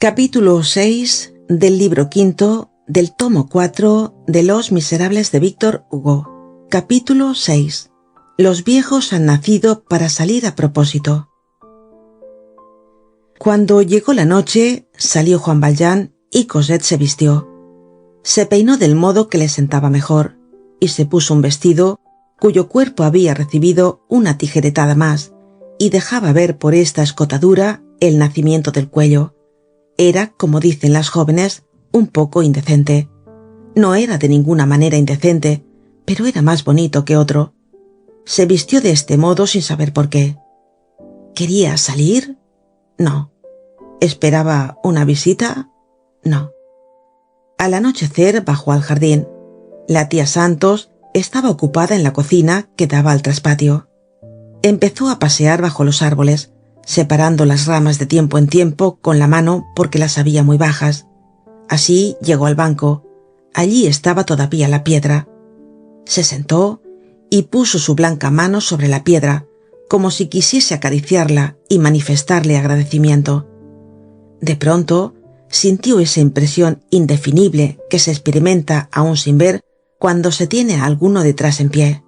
Capítulo 6 del libro quinto del tomo 4 de Los Miserables de Víctor Hugo. Capítulo 6. Los viejos han nacido para salir a propósito. Cuando llegó la noche, salió Juan Valjean y Cosette se vistió. Se peinó del modo que le sentaba mejor y se puso un vestido cuyo cuerpo había recibido una tijeretada más y dejaba ver por esta escotadura el nacimiento del cuello. Era, como dicen las jóvenes, un poco indecente. No era de ninguna manera indecente, pero era más bonito que otro. Se vistió de este modo sin saber por qué. ¿Quería salir? No. ¿Esperaba una visita? No. Al anochecer bajó al jardín. La tía Santos estaba ocupada en la cocina que daba al traspatio. Empezó a pasear bajo los árboles, separando las ramas de tiempo en tiempo con la mano porque las había muy bajas. Así llegó al banco. Allí estaba todavía la piedra. Se sentó y puso su blanca mano sobre la piedra, como si quisiese acariciarla y manifestarle agradecimiento. De pronto sintió esa impresión indefinible que se experimenta aún sin ver cuando se tiene a alguno detrás en pie.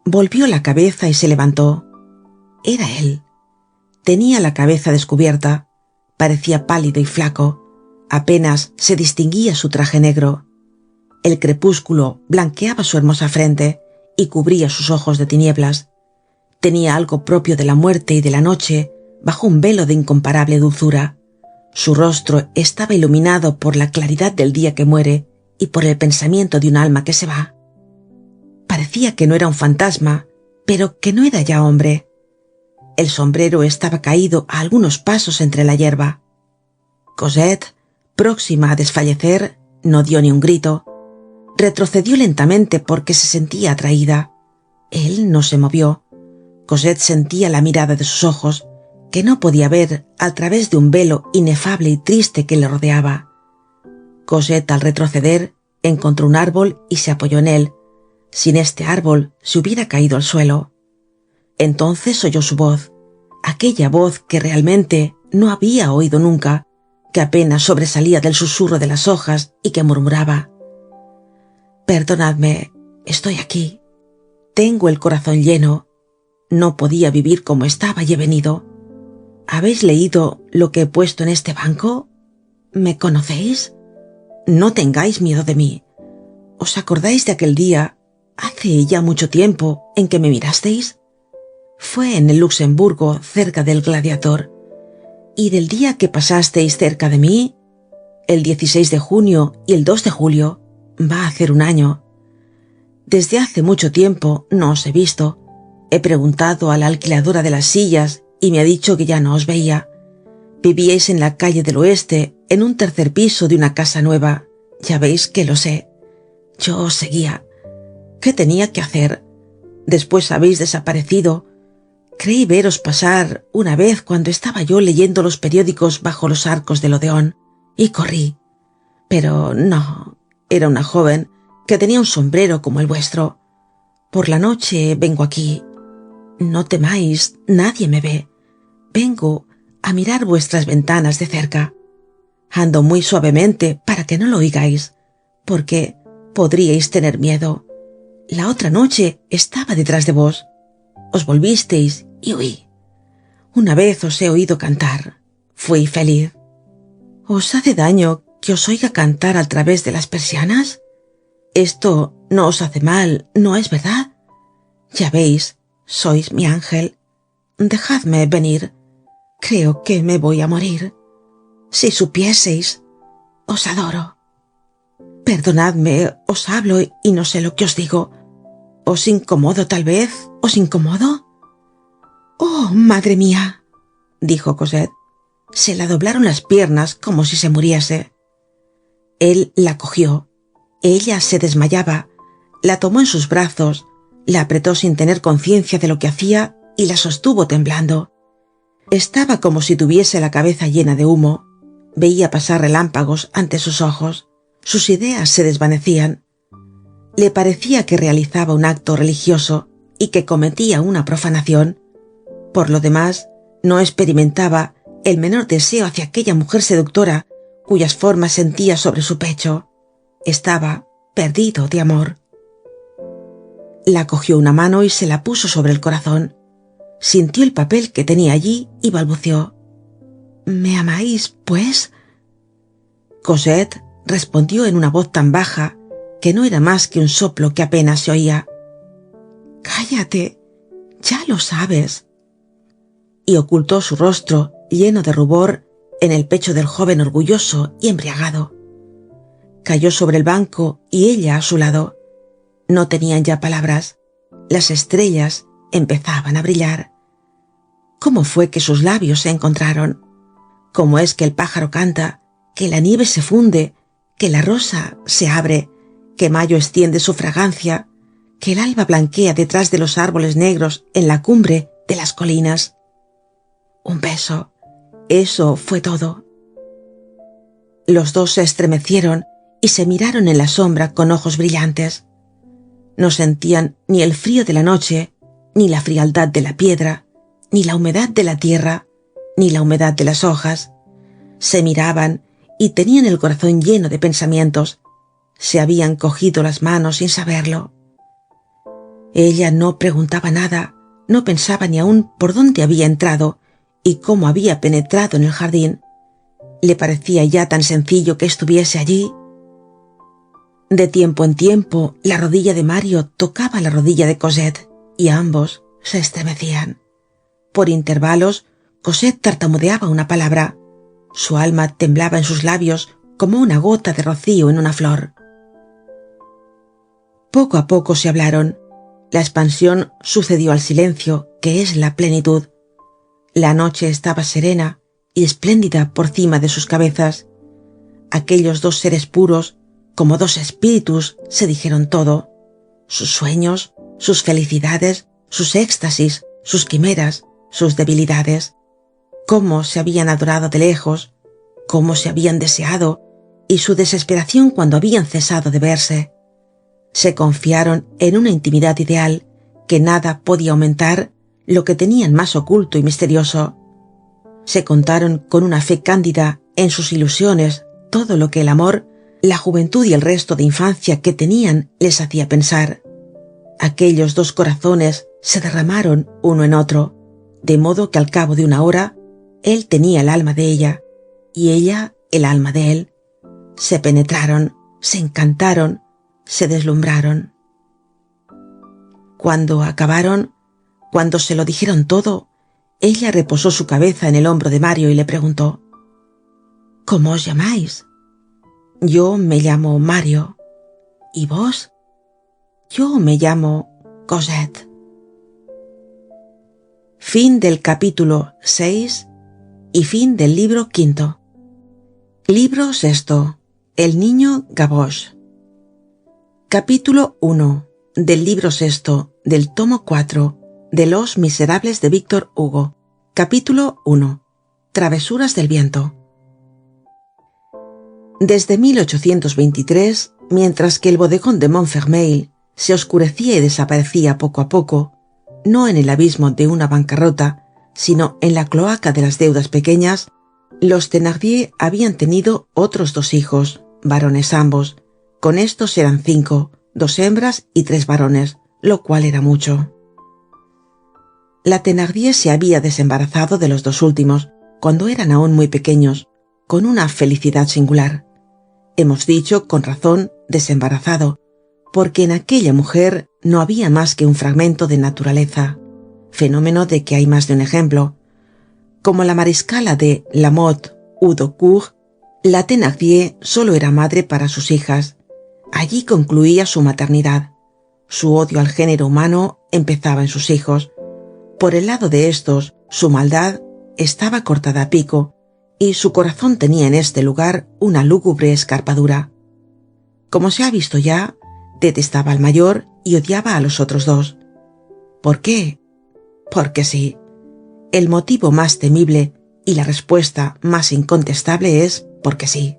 Volvió la cabeza y se levantó. Era él. Tenía la cabeza descubierta, parecía pálido y flaco, apenas se distinguía su traje negro. El crepúsculo blanqueaba su hermosa frente y cubría sus ojos de tinieblas. Tenía algo propio de la muerte y de la noche bajo un velo de incomparable dulzura. Su rostro estaba iluminado por la claridad del día que muere y por el pensamiento de un alma que se va. Parecía que no era un fantasma, pero que no era ya hombre. El sombrero estaba caído a algunos pasos entre la hierba. Cosette, próxima a desfallecer, no dio ni un grito. Retrocedió lentamente porque se sentía atraída. Él no se movió. Cosette sentía la mirada de sus ojos, que no podía ver a través de un velo inefable y triste que le rodeaba. Cosette, al retroceder, encontró un árbol y se apoyó en él. Sin este árbol se hubiera caído al suelo. Entonces oyó su voz, aquella voz que realmente no había oído nunca, que apenas sobresalía del susurro de las hojas y que murmuraba: «Perdonadme, estoy aquí. Tengo el corazón lleno. No podía vivir como estaba y he venido. ¿Habéis leído lo que he puesto en este banco? ¿Me conocéis? No tengáis miedo de mí. ¿Os acordáis de aquel día, hace ya mucho tiempo, en que me mirasteis? Fue en el Luxemburgo, cerca del Gladiador. Y del día que pasasteis cerca de mí, el 16 de junio y el 2 de julio, va a hacer un año. Desde hace mucho tiempo no os he visto. He preguntado a la alquiladora de las sillas y me ha dicho que ya no os veía. Vivíais en la calle del Oeste, en un tercer piso de una casa nueva. Ya veis que lo sé. Yo os seguía. ¿Qué tenía que hacer? Después habéis desaparecido. Creí veros pasar una vez cuando estaba yo leyendo los periódicos bajo los arcos del Odeón, y corrí. Pero no, era una joven que tenía un sombrero como el vuestro. Por la noche vengo aquí. No temáis, nadie me ve. Vengo a mirar vuestras ventanas de cerca. Ando muy suavemente para que no lo oigáis, porque podríais tener miedo. La otra noche estaba detrás de vos. Os volvisteis y huí. Una vez os he oído cantar. Fui feliz. ¿Os hace daño que os oiga cantar a través de las persianas? Esto no os hace mal, ¿no es verdad? Ya veis, sois mi ángel. Dejadme venir. Creo que me voy a morir. Si supieseis, os adoro. Perdonadme, os hablo y no sé lo que os digo. ¿Os incomodo tal vez? ¿Os incomodo? «Oh, madre mía», dijo Cosette. Se la doblaron las piernas como si se muriese. Él la cogió. Ella se desmayaba. La tomó en sus brazos, la apretó sin tener conciencia de lo que hacía y la sostuvo temblando. Estaba como si tuviese la cabeza llena de humo. Veía pasar relámpagos ante sus ojos. Sus ideas se desvanecían. Le parecía que realizaba un acto religioso y que cometía una profanación. Por lo demás, no experimentaba el menor deseo hacia aquella mujer seductora cuyas formas sentía sobre su pecho. Estaba perdido de amor. La cogió una mano y se la puso sobre el corazón. Sintió el papel que tenía allí y balbuceó: ¿Me amáis, pues? Cosette respondió en una voz tan baja que no era más que un soplo que apenas se oía: Cállate, ya lo sabes. Y ocultó su rostro lleno de rubor en el pecho del joven orgulloso y embriagado. Cayó sobre el banco y ella a su lado. No tenían ya palabras. Las estrellas empezaban a brillar. ¿Cómo fue que sus labios se encontraron? ¿Cómo es que el pájaro canta, que la nieve se funde, que la rosa se abre, que mayo extiende su fragancia, que el alba blanquea detrás de los árboles negros en la cumbre de las colinas? Un beso. Eso fue todo. Los dos se estremecieron y se miraron en la sombra con ojos brillantes. No sentían ni el frío de la noche, ni la frialdad de la piedra, ni la humedad de la tierra, ni la humedad de las hojas. Se miraban y tenían el corazón lleno de pensamientos. Se habían cogido las manos sin saberlo. Ella no preguntaba nada, no pensaba ni aún por dónde había entrado y cómo había penetrado en el jardín. Le parecía ya tan sencillo que estuviese allí. De tiempo en tiempo, la rodilla de Mario tocaba la rodilla de Cosette y ambos se estremecían. Por intervalos, Cosette tartamudeaba una palabra. Su alma temblaba en sus labios como una gota de rocío en una flor. Poco a poco se hablaron. La expansión sucedió al silencio, que es la plenitud. La noche estaba serena y espléndida por cima de sus cabezas. Aquellos dos seres puros, como dos espíritus, se dijeron todo: sus sueños, sus felicidades, sus éxtasis, sus quimeras, sus debilidades. Cómo se habían adorado de lejos, cómo se habían deseado, y su desesperación cuando habían cesado de verse. Se confiaron en una intimidad ideal que nada podía aumentar lo que tenían más oculto y misterioso. Se contaron con una fe cándida en sus ilusiones todo lo que el amor, la juventud y el resto de infancia que tenían les hacía pensar. Aquellos dos corazones se derramaron uno en otro, de modo que al cabo de una hora él tenía el alma de ella y ella el alma de él. Se penetraron, se encantaron, se deslumbraron. Cuando acabaron, cuando se lo dijeron todo, ella reposó su cabeza en el hombro de Mario y le preguntó: ¿Cómo os llamáis? Yo me llamo Mario. ¿Y vos? Yo me llamo Cosette. Fin del capítulo 6 y fin del libro 5. Libro 6. El niño Gavroche. Capítulo 1 del libro 6 del tomo 4 de Los Miserables de Víctor Hugo. Capítulo 1. Travesuras del viento. Desde 1823, mientras que el bodegón de Montfermeil se oscurecía y desaparecía poco a poco, no en el abismo de una bancarrota, sino en la cloaca de las deudas pequeñas, los Thénardier habían tenido otros 2 hijos, varones ambos. Con estos eran 5, 2 hembras y 3 varones, lo cual era mucho. La Thénardier se había desembarazado de los 2 últimos, cuando eran aún muy pequeños, con una felicidad singular. Hemos dicho, con razón, desembarazado, porque en aquella mujer no había más que un fragmento de naturaleza, fenómeno de que hay más de un ejemplo. Como la mariscala de Lamotte Houdancourt, la Thénardier solo era madre para sus hijas. Allí concluía su maternidad. Su odio al género humano empezaba en sus hijos. Por el lado de estos, su maldad estaba cortada a pico, y su corazón tenía en este lugar una lúgubre escarpadura. Como se ha visto ya, detestaba al mayor y odiaba a los otros 2. ¿Por qué? Porque sí. El motivo más temible y la respuesta más incontestable es porque sí.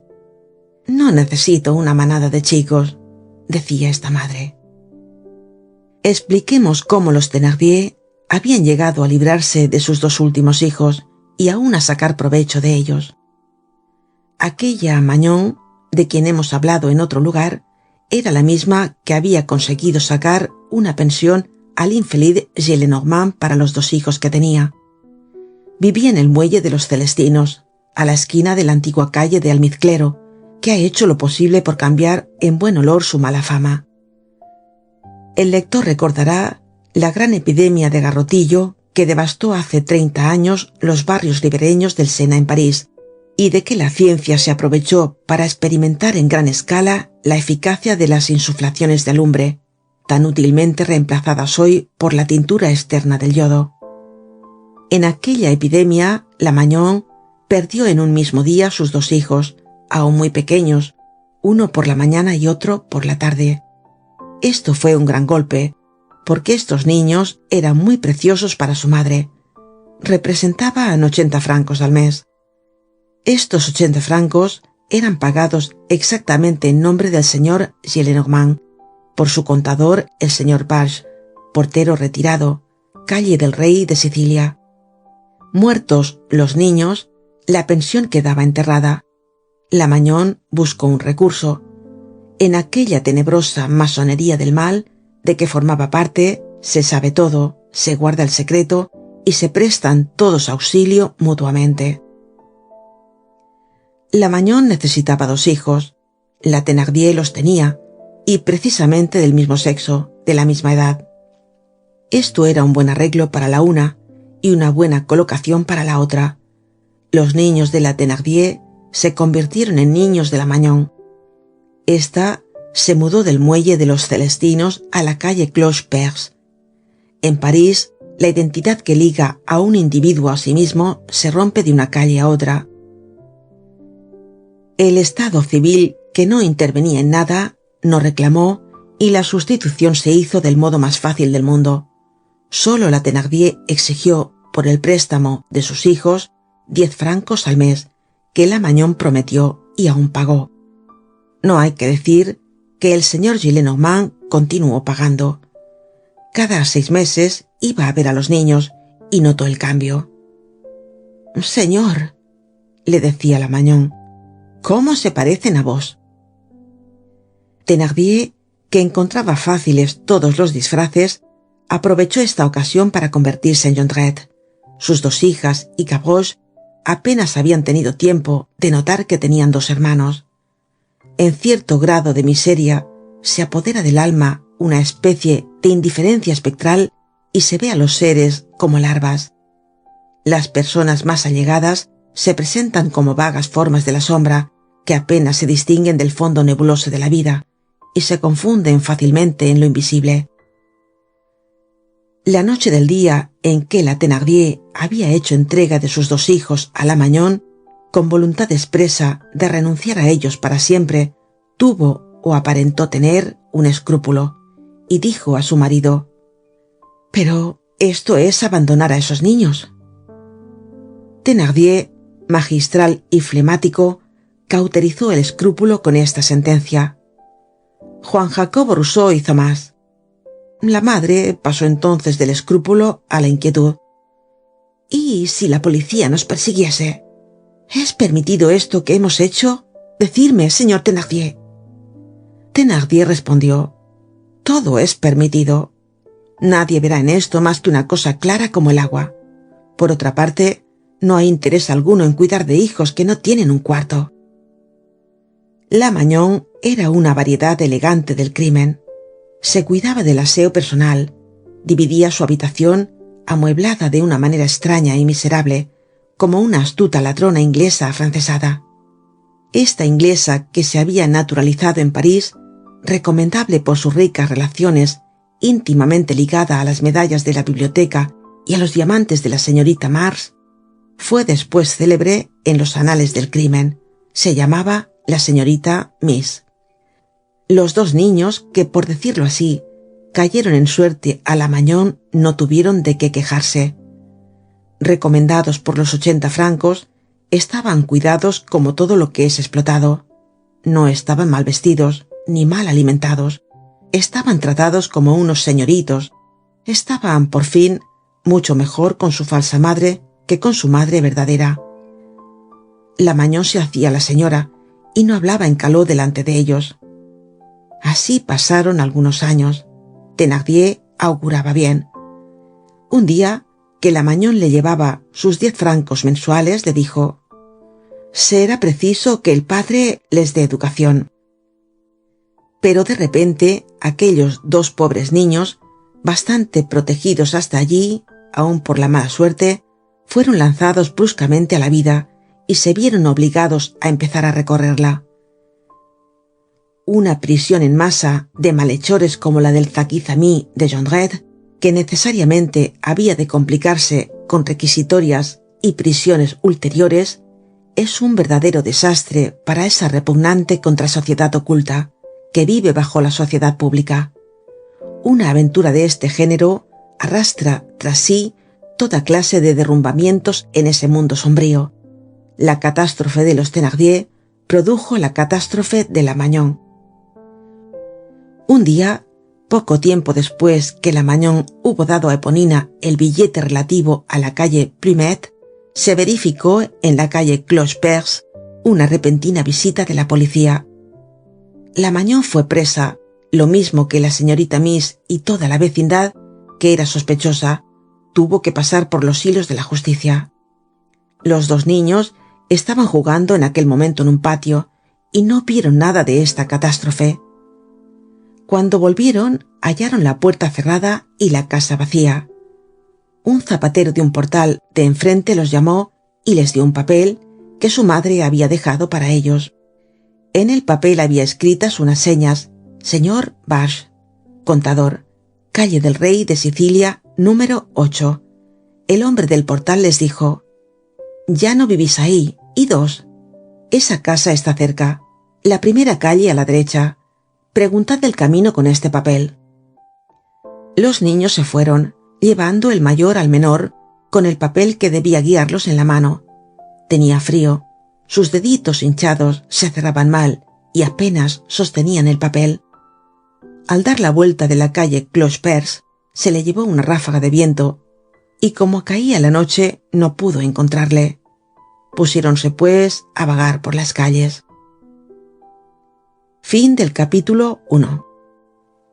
No necesito una manada de chicos, decía esta madre. Expliquemos cómo los Thénardier habían llegado a librarse de sus 2 últimos hijos y aun a sacar provecho de ellos. Aquella Magnon, de quien hemos hablado en otro lugar, era la misma que había conseguido sacar una pensión al infeliz Gillenormand para los 2 hijos que tenía. Vivía en el muelle de los Celestinos, a la esquina de la antigua calle de Almizclero, que ha hecho lo posible por cambiar en buen olor su mala fama. El lector recordará la gran epidemia de garrotillo que devastó hace 30 años los barrios ribereños del Sena en París, y de que la ciencia se aprovechó para experimentar en gran escala la eficacia de las insuflaciones de alumbre, tan útilmente reemplazadas hoy por la tintura externa del yodo. En aquella epidemia, la Magnon perdió en un mismo día sus 2 hijos, aún muy pequeños, uno por la mañana y otro por la tarde. Esto fue un gran golpe, porque estos niños eran muy preciosos para su madre. Representaban 80 francos al mes. Estos 80 francos eran pagados exactamente en nombre del señor Gillenormand, por su contador, el señor Barge, portero retirado, calle del Rey de Sicilia. Muertos los niños, la pensión quedaba enterrada. La Magnon buscó un recurso. En aquella tenebrosa masonería del mal, de que formaba parte, se sabe todo, se guarda el secreto y se prestan todos auxilio mutuamente. La Magnon necesitaba 2 hijos. La Thénardier los tenía, y precisamente del mismo sexo, de la misma edad. Esto era un buen arreglo para la una y una buena colocación para la otra. Los niños de la Thénardier se convirtieron en niños de la Magnon. Esta se mudó del muelle de los Celestinos a la calle Cloche-Perce. En París, la identidad que liga a un individuo a sí mismo se rompe de una calle a otra. El Estado civil, que no intervenía en nada, no reclamó, y la sustitución se hizo del modo más fácil del mundo. Solo la Thénardier exigió, por el préstamo de sus hijos, 10 francos al mes, que la Magnon prometió y aún pagó. No hay que decir que el señor Gillenormand continuó pagando. Cada 6 meses iba a ver a los niños y notó el cambio. «Señor», le decía la Magnon, «¿cómo se parecen a vos?» Thénardier, que encontraba fáciles todos los disfraces, aprovechó esta ocasión para convertirse en Jondrette. Sus 2 hijas y Gavroche apenas habían tenido tiempo de notar que tenían 2 hermanos. En cierto grado de miseria se apodera del alma una especie de indiferencia espectral y se ve a los seres como larvas. Las personas más allegadas se presentan como vagas formas de la sombra que apenas se distinguen del fondo nebuloso de la vida y se confunden fácilmente en lo invisible. La noche del día en que la Thénardier había hecho entrega de sus 2 hijos a la Magnon, con voluntad expresa de renunciar a ellos para siempre, tuvo o aparentó tener un escrúpulo, y dijo a su marido: «Pero esto es abandonar a esos niños». Thénardier, magistral y flemático, cauterizó el escrúpulo con esta sentencia: «Juan Jacobo Rousseau hizo más». La madre pasó entonces del escrúpulo a la inquietud. «¿Y si la policía nos persiguiese? ¿Es permitido esto que hemos hecho? Decidme, señor Thénardier». Thénardier respondió: «Todo es permitido. Nadie verá en esto más que una cosa clara como el agua. Por otra parte, no hay interés alguno en cuidar de hijos que no tienen un cuarto». La Magnon era una variedad elegante del crimen. Se cuidaba del aseo personal, dividía su habitación, amueblada de una manera extraña y miserable, como una astuta ladrona inglesa afrancesada. Esta inglesa, que se había naturalizado en París, recomendable por sus ricas relaciones, íntimamente ligada a las medallas de la biblioteca y a los diamantes de la señorita Mars, fue después célebre en los anales del crimen. Se llamaba la señorita Miss. Los 2 niños, que por decirlo así, cayeron en suerte a la Magnon, no tuvieron de qué quejarse. Recomendados por los 80 francos, estaban cuidados como todo lo que es explotado. No estaban mal vestidos, ni mal alimentados. Estaban tratados como unos señoritos. Estaban, por fin, mucho mejor con su falsa madre que con su madre verdadera. La Magnon se hacía la señora y no hablaba en caló delante de ellos. Así pasaron algunos años. Thénardier auguraba bien. Un día, que la Magnon le llevaba sus 10 francos mensuales, le dijo: será preciso que el padre les dé educación. Pero de repente, aquellos 2 pobres niños, bastante protegidos hasta allí, aun por la mala suerte, fueron lanzados bruscamente a la vida y se vieron obligados a empezar a recorrerla. Una prisión en masa de malhechores como la del Zaquizamí de Jondrette, que necesariamente había de complicarse con requisitorias y prisiones ulteriores, es un verdadero desastre para esa repugnante contrasociedad oculta que vive bajo la sociedad pública. Una aventura de este género arrastra tras sí toda clase de derrumbamientos en ese mundo sombrío. La catástrofe de los Thénardier produjo la catástrofe de la Magnon. Un día, poco tiempo después que la Magnon hubo dado a Eponina el billete relativo a la calle Plumet, se verificó en la calle Cloche-Perce una repentina visita de la policía. La Magnon fue presa, lo mismo que la señorita Miss, y toda la vecindad, que era sospechosa, tuvo que pasar por los hilos de la justicia. Los 2 niños estaban jugando en aquel momento en un patio y no vieron nada de esta catástrofe. Cuando volvieron, hallaron la puerta cerrada y la casa vacía. Un zapatero de un portal de enfrente los llamó y les dio un papel que su madre había dejado para ellos. En el papel había escritas unas señas: señor Barge, contador, calle del Rey de Sicilia, número 8. El hombre del portal les dijo: ya no vivís ahí, idos. Esa casa está cerca, la primera calle a la derecha. Preguntad el camino con este papel. Los niños se fueron, llevando el mayor al menor, con el papel que debía guiarlos en la mano. Tenía frío, sus deditos hinchados se cerraban mal y apenas sostenían el papel. Al dar la vuelta de la calle Cloche-Perce, se le llevó una ráfaga de viento, y como caía la noche, no pudo encontrarle. Pusiéronse, pues, a vagar por las calles. Fin del capítulo 1.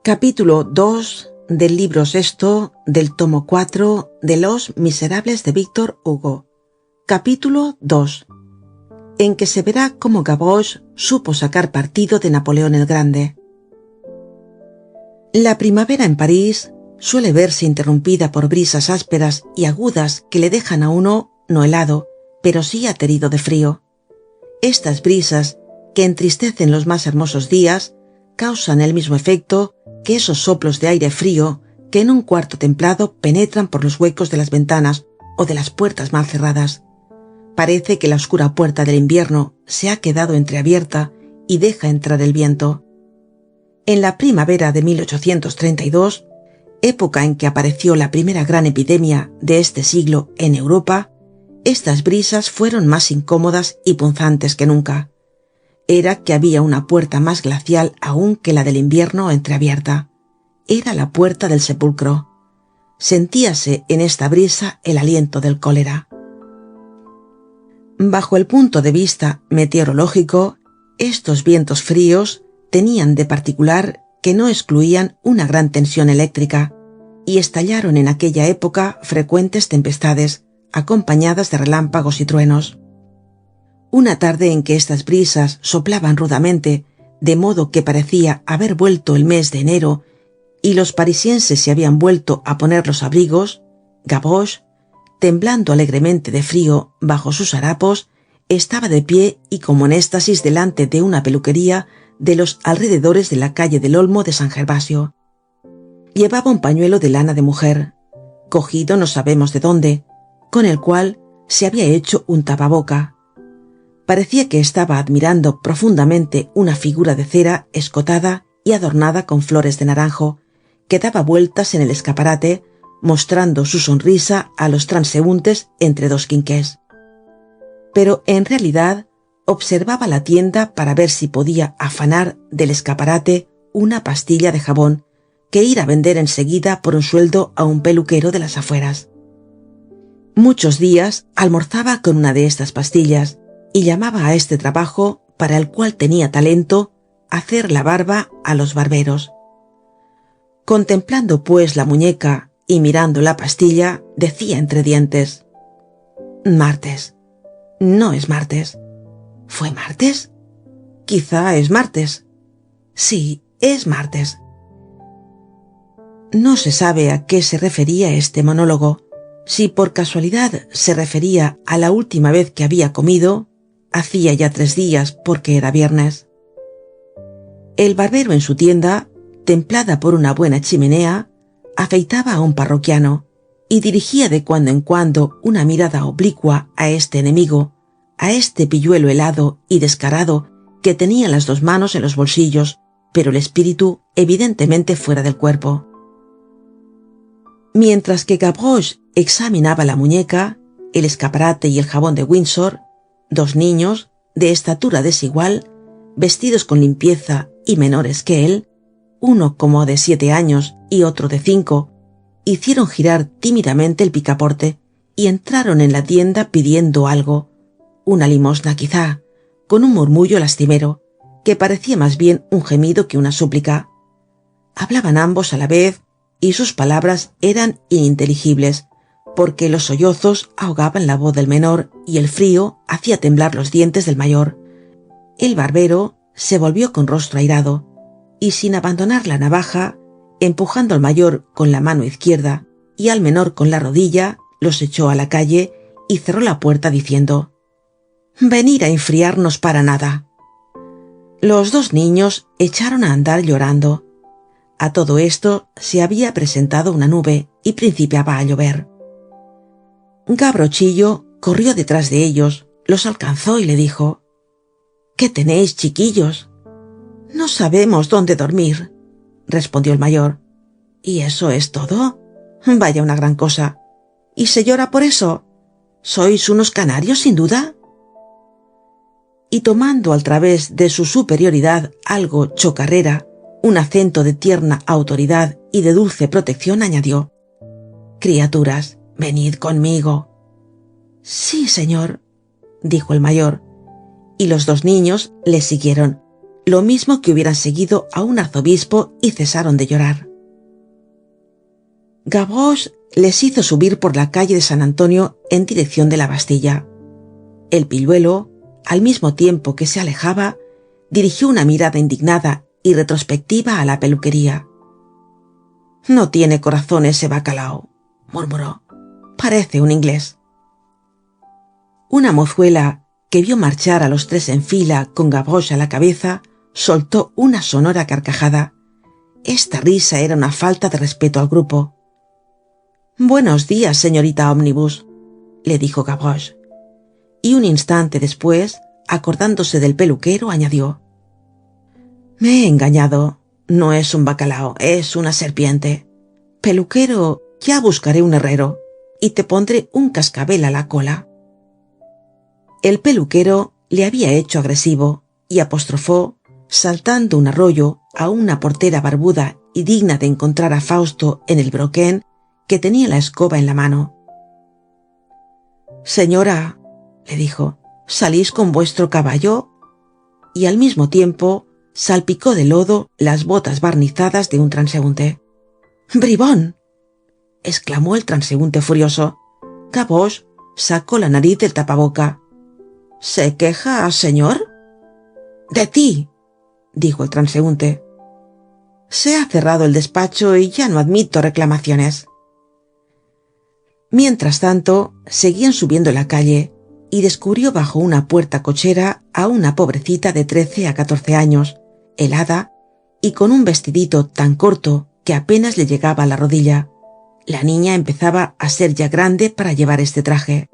Capítulo 2 del libro 6 del tomo 4 de Los Miserables de Víctor Hugo. Capítulo 2, en que se verá cómo Gavroche supo sacar partido de Napoleón el Grande. La primavera en París suele verse interrumpida por brisas ásperas y agudas que le dejan a uno no helado, pero sí aterido de frío. Estas brisas, que entristecen los más hermosos días, causan el mismo efecto que esos soplos de aire frío que en un cuarto templado penetran por los huecos de las ventanas o de las puertas mal cerradas. Parece que la oscura puerta del invierno se ha quedado entreabierta y deja entrar el viento. En la primavera de 1832, época en que apareció la primera gran epidemia de este siglo en Europa, estas brisas fueron más incómodas y punzantes que nunca. Era que había una puerta más glacial aún que la del invierno entreabierta. Era la puerta del sepulcro. Sentíase en esta brisa el aliento del cólera. Bajo el punto de vista meteorológico, estos vientos fríos tenían de particular que no excluían una gran tensión eléctrica, y estallaron en aquella época frecuentes tempestades, acompañadas de relámpagos y truenos. Una tarde en que estas brisas soplaban rudamente, de modo que parecía haber vuelto el mes de enero, y los parisienses se habían vuelto a poner los abrigos, Gavroche, temblando alegremente de frío bajo sus harapos, estaba de pie y como en éxtasis delante de una peluquería de los alrededores de la calle del Olmo de San Gervasio. Llevaba un pañuelo de lana de mujer, cogido no sabemos de dónde, con el cual se había hecho un tapaboca. Parecía que estaba admirando profundamente una figura de cera escotada y adornada con flores de naranjo, que daba vueltas en el escaparate, mostrando su sonrisa a los transeúntes entre 2 quinqués. Pero en realidad observaba la tienda para ver si podía afanar del escaparate una pastilla de jabón que ir a vender enseguida por un sueldo a un peluquero de las afueras. Muchos días almorzaba con una de estas pastillas y llamaba a este trabajo, para el cual tenía talento, hacer la barba a los barberos. Contemplando pues la muñeca y mirando la pastilla, decía entre dientes: martes. No es martes. ¿Fue martes? Quizá es martes. Sí, es martes. No se sabe a qué se refería este monólogo. Si por casualidad se refería a la última vez que había comido, hacía ya 3 días, porque era viernes. El barbero en su tienda, templada por una buena chimenea, afeitaba a un parroquiano y dirigía de cuando en cuando una mirada oblicua a este enemigo, a este pilluelo helado y descarado que tenía las 2 manos en los bolsillos, pero el espíritu evidentemente fuera del cuerpo. Mientras que Gavroche examinaba la muñeca, el escaparate y el jabón de Windsor, 2 niños, de estatura desigual, vestidos con limpieza y menores que él, uno como de 7 años y otro de 5, hicieron girar tímidamente el picaporte y entraron en la tienda pidiendo algo, una limosna quizá, con un murmullo lastimero, que parecía más bien un gemido que una súplica. Hablaban ambos a la vez, y sus palabras eran ininteligibles, porque los sollozos ahogaban la voz del menor y el frío hacía temblar los dientes del mayor. El barbero se volvió con rostro airado, y sin abandonar la navaja, empujando al mayor con la mano izquierda y al menor con la rodilla, los echó a la calle y cerró la puerta diciendo: «Venir a enfriarnos para nada». Los 2 niños echaron a andar llorando. A todo esto se había presentado una nube y principiaba a llover. Gavrochillo corrió detrás de ellos, los alcanzó y le dijo: «¿Qué tenéis, chiquillos?» «No sabemos dónde dormir», respondió el mayor. «¿Y eso es todo? Vaya una gran cosa. ¿Y se llora por eso? ¿Sois unos canarios, sin duda?» Y tomando al través de su superioridad algo chocarrera, un acento de tierna autoridad y de dulce protección, añadió: «Criaturas, venid conmigo». «Sí, señor», dijo el mayor, y los 2 niños le siguieron, lo mismo que hubieran seguido a un arzobispo, y cesaron de llorar. Gavroche les hizo subir por la calle de San Antonio en dirección de la Bastilla. El pilluelo, al mismo tiempo que se alejaba, dirigió una mirada indignada y retrospectiva a la peluquería. «No tiene corazón ese bacalao», murmuró. «Parece un inglés». Una mozuela, que vio marchar a los 3 en fila con Gavroche a la cabeza, soltó una sonora carcajada. Esta risa era una falta de respeto al grupo. «Buenos días, señorita Omnibus», le dijo Gavroche. Y un instante después, acordándose del peluquero, añadió: «Me he engañado. No es un bacalao, es una serpiente. Peluquero, ya buscaré un herrero, y te pondré un cascabel a la cola». El peluquero le había hecho agresivo y apostrofó, saltando un arroyo, a una portera barbuda y digna de encontrar a Fausto en el broquén, que tenía la escoba en la mano. «Señora», le dijo, «¿salís con vuestro caballo?» Y al mismo tiempo salpicó de lodo las botas barnizadas de un transeúnte. «¡Bribón!», exclamó el transeúnte furioso. Gavroche sacó la nariz del tapaboca. «¿Se queja, señor?» «De ti», dijo el transeúnte. «Se ha cerrado el despacho y ya no admito reclamaciones». Mientras tanto, seguían subiendo la calle, y descubrió bajo una puerta cochera a una pobrecita de 13 a 14 años, helada, y con un vestidito tan corto que apenas le llegaba a la rodilla. La niña empezaba a ser ya grande para llevar este traje.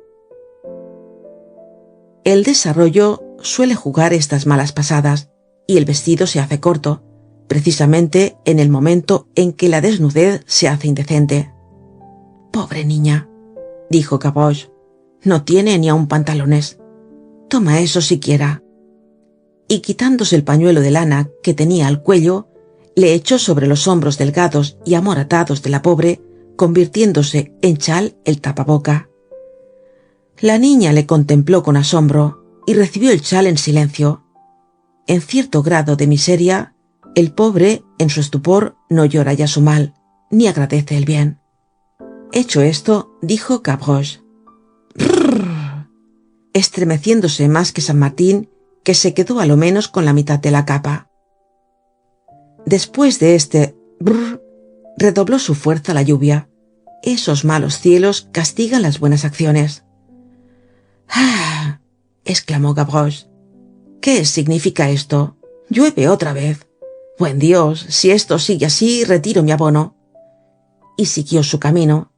El desarrollo suele jugar estas malas pasadas, y el vestido se hace corto, precisamente en el momento en que la desnudez se hace indecente. «Pobre niña», dijo Gavroche, «no tiene ni aun pantalones. Toma eso siquiera». Y quitándose el pañuelo de lana que tenía al cuello, le echó sobre los hombros delgados y amoratados de la pobre, convirtiéndose en chal el tapaboca. La niña le contempló con asombro y recibió el chal en silencio. En cierto grado de miseria, el pobre, en su estupor, no llora ya su mal, ni agradece el bien. Hecho esto, dijo Gavroche, estremeciéndose más que San Martín, que se quedó a lo menos con la mitad de la capa. Después de este brrr, redobló su fuerza la lluvia. Esos malos cielos castigan las buenas acciones. ¡Ah! Exclamó Gavroche. ¿Qué significa esto? Llueve otra vez. Buen Dios, si esto sigue así, retiro mi abono. Y siguió su camino.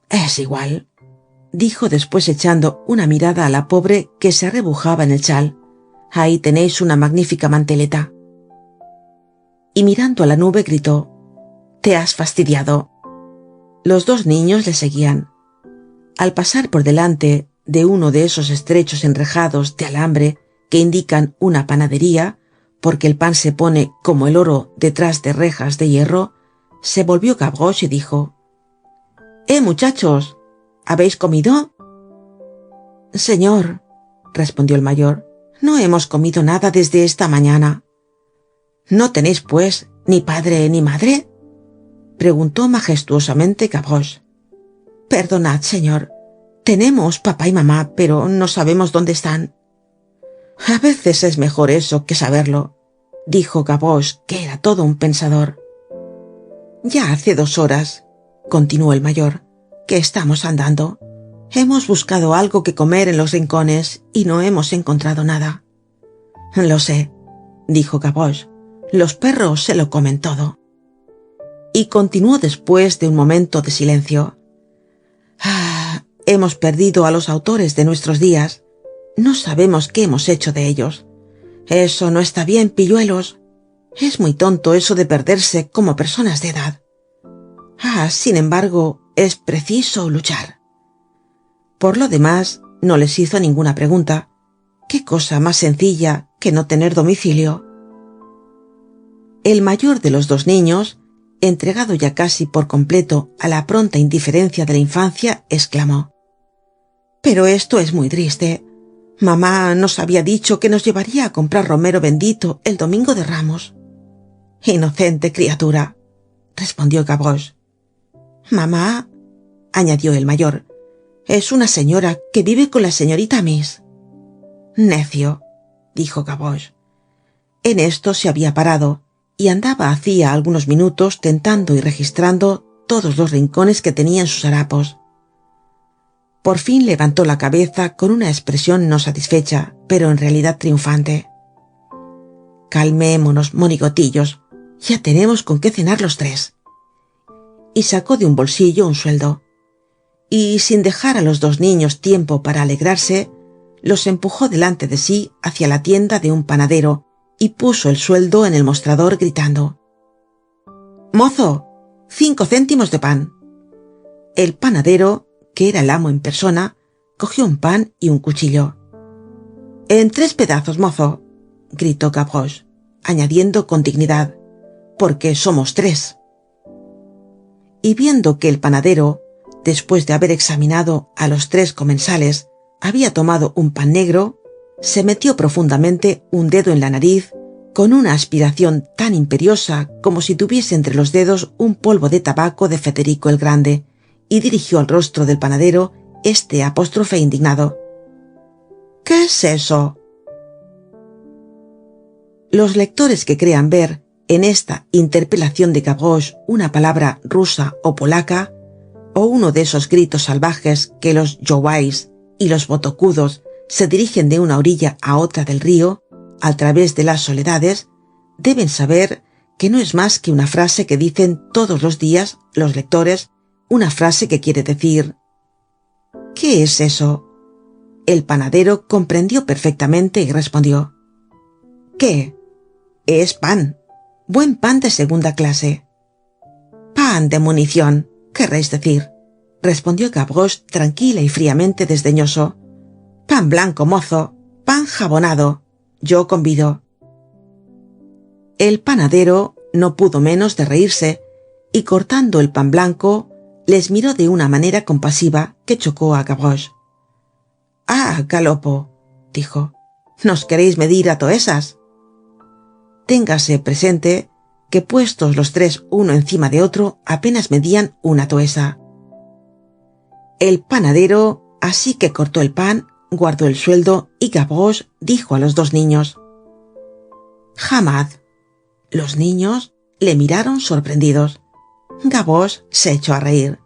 Es igual, dijo después echando una mirada a la pobre que se arrebujaba en el chal. Ahí tenéis una magnífica manteleta. Y mirando a la nube gritó: te has fastidiado. Los dos niños le seguían. Al pasar por delante de uno de esos estrechos enrejados de alambre que indican una panadería, porque el pan se pone como el oro detrás de rejas de hierro, se volvió Gavroche y dijo: muchachos, ¿habéis comido? Señor, respondió el mayor, no hemos comido nada desde esta mañana. ¿No tenéis, pues, ni padre ni madre? Preguntó majestuosamente Gavroche. Perdonad, señor, tenemos papá y mamá, pero no sabemos dónde están. A veces es mejor eso que saberlo, dijo Gavroche, que era todo un pensador. Ya hace 2 horas, continuó el mayor, que estamos andando. Hemos buscado algo que comer en los rincones y no hemos encontrado nada. Lo sé, dijo Gavroche, los perros se lo comen todo. Y continuó después de un momento de silencio. Ah, hemos perdido a los autores de nuestros días. No sabemos qué hemos hecho de ellos. Eso no está bien, pilluelos. Es muy tonto eso de perderse como personas de edad. Ah, sin embargo, es preciso luchar. Por lo demás, no les hizo ninguna pregunta. ¿Qué cosa más sencilla que no tener domicilio? El mayor de los 2 niños, entregado ya casi por completo a la pronta indiferencia de la infancia, exclamó: pero esto es muy triste. Mamá nos había dicho que nos llevaría a comprar romero bendito el domingo de Ramos. Inocente criatura, respondió Gavroche. Mamá, añadió el mayor, es una señora que vive con la señorita Miss. Necio, dijo Gavroche. En esto se había parado y andaba hacía algunos minutos tentando y registrando todos los rincones que tenía en sus harapos. Por fin levantó la cabeza con una expresión no satisfecha, pero en realidad triunfante. Calmémonos, monigotillos, ya tenemos con qué cenar los 3. Y sacó de un bolsillo un sueldo. Y sin dejar a los 2 niños tiempo para alegrarse, los empujó delante de sí hacia la tienda de un panadero y puso el sueldo en el mostrador gritando: ¡Mozo! 5 céntimos de pan. El panadero, que era el amo en persona, cogió un pan y un cuchillo. En 3 pedazos, mozo, gritó Gavroche, añadiendo con dignidad: porque somos 3. Y viendo que el panadero, después de haber examinado a los 3 comensales, había tomado un pan negro, se metió profundamente un dedo en la nariz con una aspiración tan imperiosa como si tuviese entre los dedos un polvo de tabaco de Federico el Grande, y dirigió al rostro del panadero este apóstrofe indignado: ¿qué es eso? Los lectores que crean ver en esta interpelación de Gavroche una palabra rusa o polaca, o uno de esos gritos salvajes que los yowais y los botocudos se dirigen de una orilla a otra del río, a través de las soledades, deben saber que no es más que una frase que dicen todos los días los lectores, una frase que quiere decir: ¿qué es eso? El panadero comprendió perfectamente y respondió: ¿qué? Es pan, buen pan de segunda clase. Pan de munición, querréis decir, respondió Gavroche tranquila y fríamente desdeñoso. Pan blanco, mozo, pan jabonado, yo convido. El panadero no pudo menos de reírse, y cortando el pan blanco, les miró de una manera compasiva que chocó a Gavroche. «Ah, galopo», dijo, «¿nos queréis medir a toesas?» Téngase presente que puestos los tres uno encima de otro apenas medían una toesa. El panadero así que cortó el pan, guardó el sueldo y Gavroche dijo a los dos niños: «Hamad». Los niños le miraron sorprendidos. Gavroche se echó a reír.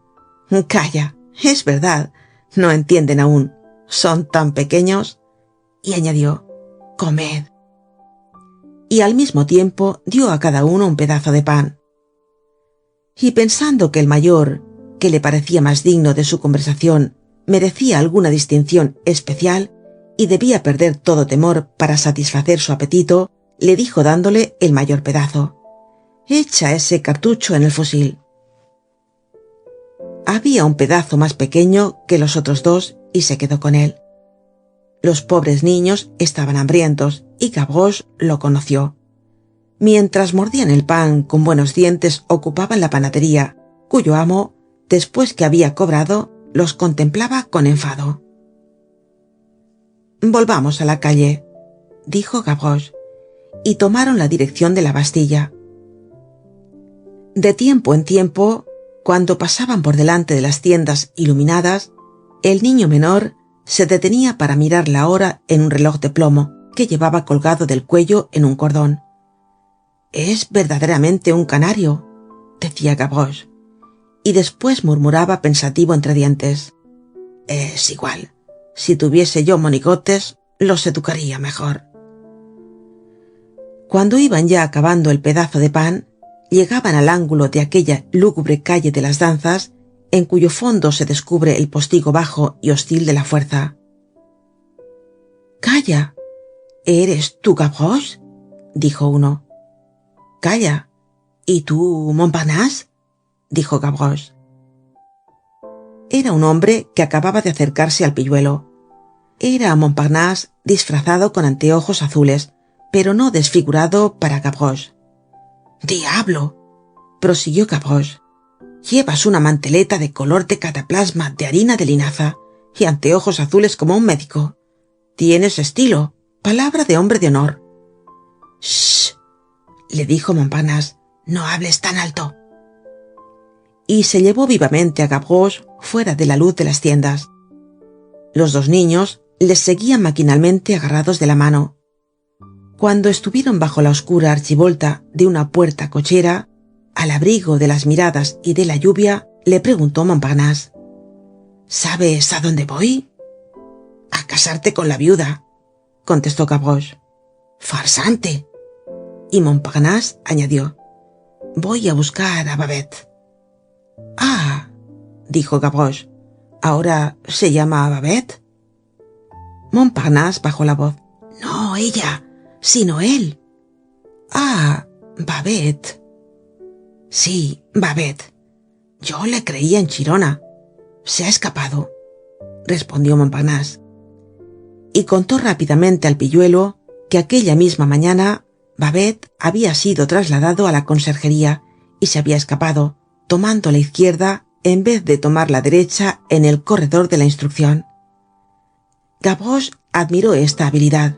«Calla, es verdad, no entienden aún, son tan pequeños». Y añadió: «Comed». Y al mismo tiempo dio a cada uno un pedazo de pan. Y pensando que el mayor, que le parecía más digno de su conversación, merecía alguna distinción especial y debía perder todo temor para satisfacer su apetito, le dijo dándole el mayor pedazo: «Echa ese cartucho en el fusil». Había un pedazo más pequeño que los otros dos y se quedó con él. Los pobres niños estaban hambrientos y Gavroche lo conoció. Mientras mordían el pan con buenos dientes ocupaban la panadería, cuyo amo, después que había cobrado, los contemplaba con enfado. «Volvamos a la calle», dijo Gavroche, y tomaron la dirección de la Bastilla. De tiempo en tiempo, cuando pasaban por delante de las tiendas iluminadas, el niño menor se detenía para mirar la hora en un reloj de plomo que llevaba colgado del cuello en un cordón. «Es verdaderamente un canario», decía Gavroche, y después murmuraba pensativo entre dientes: «Es igual, si tuviese yo monigotes, los educaría mejor». Cuando iban ya acabando el pedazo de pan, llegaban al ángulo de aquella lúgubre calle de las danzas, en cuyo fondo se descubre el postigo bajo y hostil de la fuerza. «Calla, ¿eres tú Gavroche?», dijo uno. «Calla, ¿y tú Montparnasse?», dijo Gavroche. Era un hombre que acababa de acercarse al pilluelo. Era Montparnasse disfrazado con anteojos azules, pero no desfigurado para Gavroche. «¡Diablo!», prosiguió Gavroche, «llevas una manteleta de color de cataplasma de harina de linaza y anteojos azules como un médico. Tienes estilo, palabra de hombre de honor». «Shh», le dijo Montparnasse, «no hables tan alto». Y se llevó vivamente a Gavroche fuera de la luz de las tiendas. Los dos niños les seguían maquinalmente agarrados de la mano. Cuando estuvieron bajo la oscura archivolta de una puerta cochera, al abrigo de las miradas y de la lluvia, le preguntó Montparnasse: «¿Sabes a dónde voy?». «A casarte con la viuda», contestó Gavroche. «Farsante». Y Montparnasse añadió: «Voy a buscar a Babet». «Ah», dijo Gavroche, «¿ahora se llama Babet?». Montparnasse bajó la voz: «No ella, sino él». «Ah, Babet». «Sí, Babet. Yo le creía en Chirona. Se ha escapado», respondió Montparnasse. Y contó rápidamente al pilluelo que aquella misma mañana Babet había sido trasladado a la conserjería y se había escapado, tomando la izquierda en vez de tomar la derecha en el corredor de la instrucción. Gavroche admiró esta habilidad.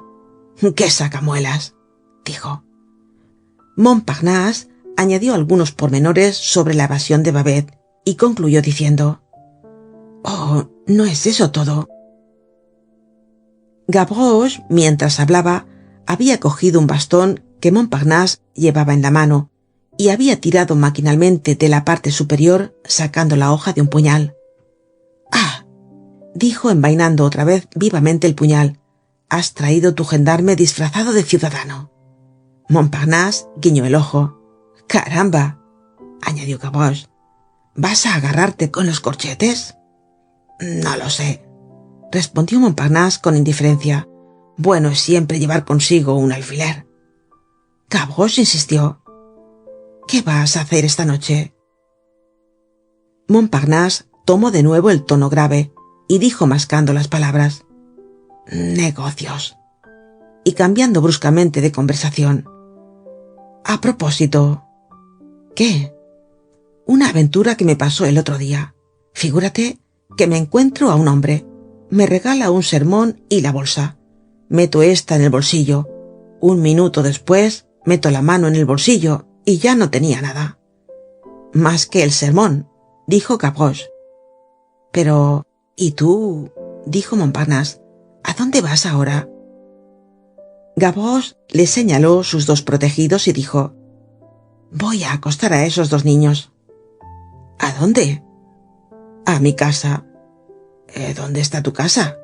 «¡Qué sacamuelas!», dijo. Montparnasse añadió algunos pormenores sobre la evasión de Babet y concluyó diciendo: «Oh, no es eso todo». Gavroche, mientras hablaba, había cogido un bastón que Montparnasse llevaba en la mano y había tirado maquinalmente de la parte superior, sacando la hoja de un puñal. «Ah», dijo envainando otra vez vivamente el puñal, «has traído tu gendarme disfrazado de ciudadano». Montparnasse guiñó el ojo. «Caramba», añadió Gavroche, «¿vas a agarrarte con los corchetes?». «No lo sé», respondió Montparnasse con indiferencia. «Bueno es siempre llevar consigo un alfiler». Gavroche insistió: «¿Qué vas a hacer esta noche?». Montparnasse tomó de nuevo el tono grave y dijo mascando las palabras: «Negocios». Y cambiando bruscamente de conversación: «A propósito». «¿Qué?». «Una aventura que me pasó el otro día». Figúrate que me encuentro a un hombre, me regala un sermón y la bolsa. Meto esta en el bolsillo. Un minuto después, meto la mano en el bolsillo y ya no tenía nada. Más que el sermón, dijo Gavroche. Pero, ¿y tú? Dijo Montparnasse. ¿A dónde vas ahora? Gavroche le señaló sus dos protegidos y dijo: voy a acostar a esos dos niños. ¿A dónde? A mi casa. ¿Dónde está tu casa?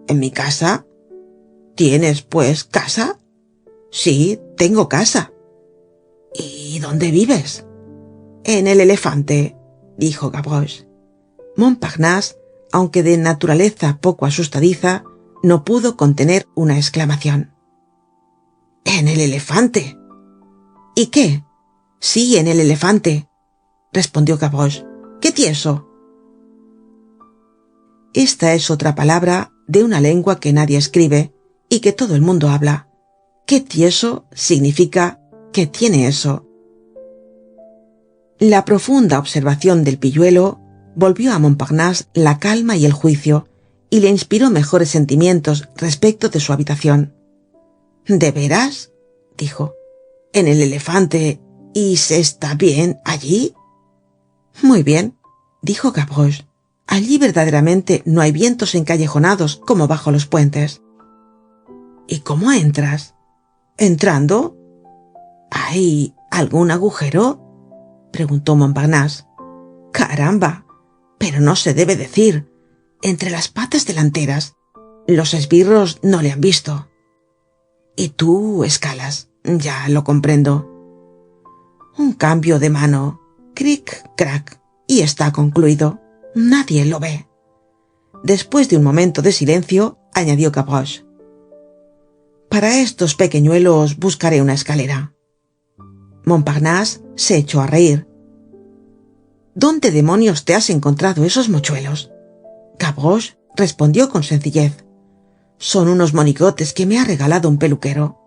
¿En mi casa? ¿Tienes, pues, casa? Sí, tengo casa. ¿Y dónde vives? En el Elefante, dijo Gavroche. Montparnasse, aunque de naturaleza poco asustadiza, no pudo contener una exclamación. ¿En el Elefante? ¿Y qué? Sí, en el Elefante, respondió Gavroche. ¡Qué tieso! Esta es otra palabra de una lengua que nadie escribe y que todo el mundo habla. Qué tieso significa que tiene eso. La profunda observación del pilluelo volvió a Montparnasse la calma y el juicio, y le inspiró mejores sentimientos respecto de su habitación. ¿De veras? Dijo. ¿En el Elefante? ¿Y se está bien allí? Muy bien, dijo Gavroche. Allí verdaderamente no hay vientos encallejonados como bajo los puentes. ¿Y cómo entras? ¿Entrando? ¿Hay algún agujero? Preguntó Montparnasse. Caramba, pero no se debe decir. Entre las patas delanteras. Los esbirros no le han visto. Y tú escalas, ya lo comprendo. Un cambio de mano, cric, crac, y está concluido. Nadie lo ve. Después de un momento de silencio, añadió Gavroche: para estos pequeñuelos buscaré una escalera. Montparnasse se echó a reír. ¿Dónde demonios te has encontrado esos mochuelos? Gavroche respondió con sencillez: son unos monigotes que me ha regalado un peluquero.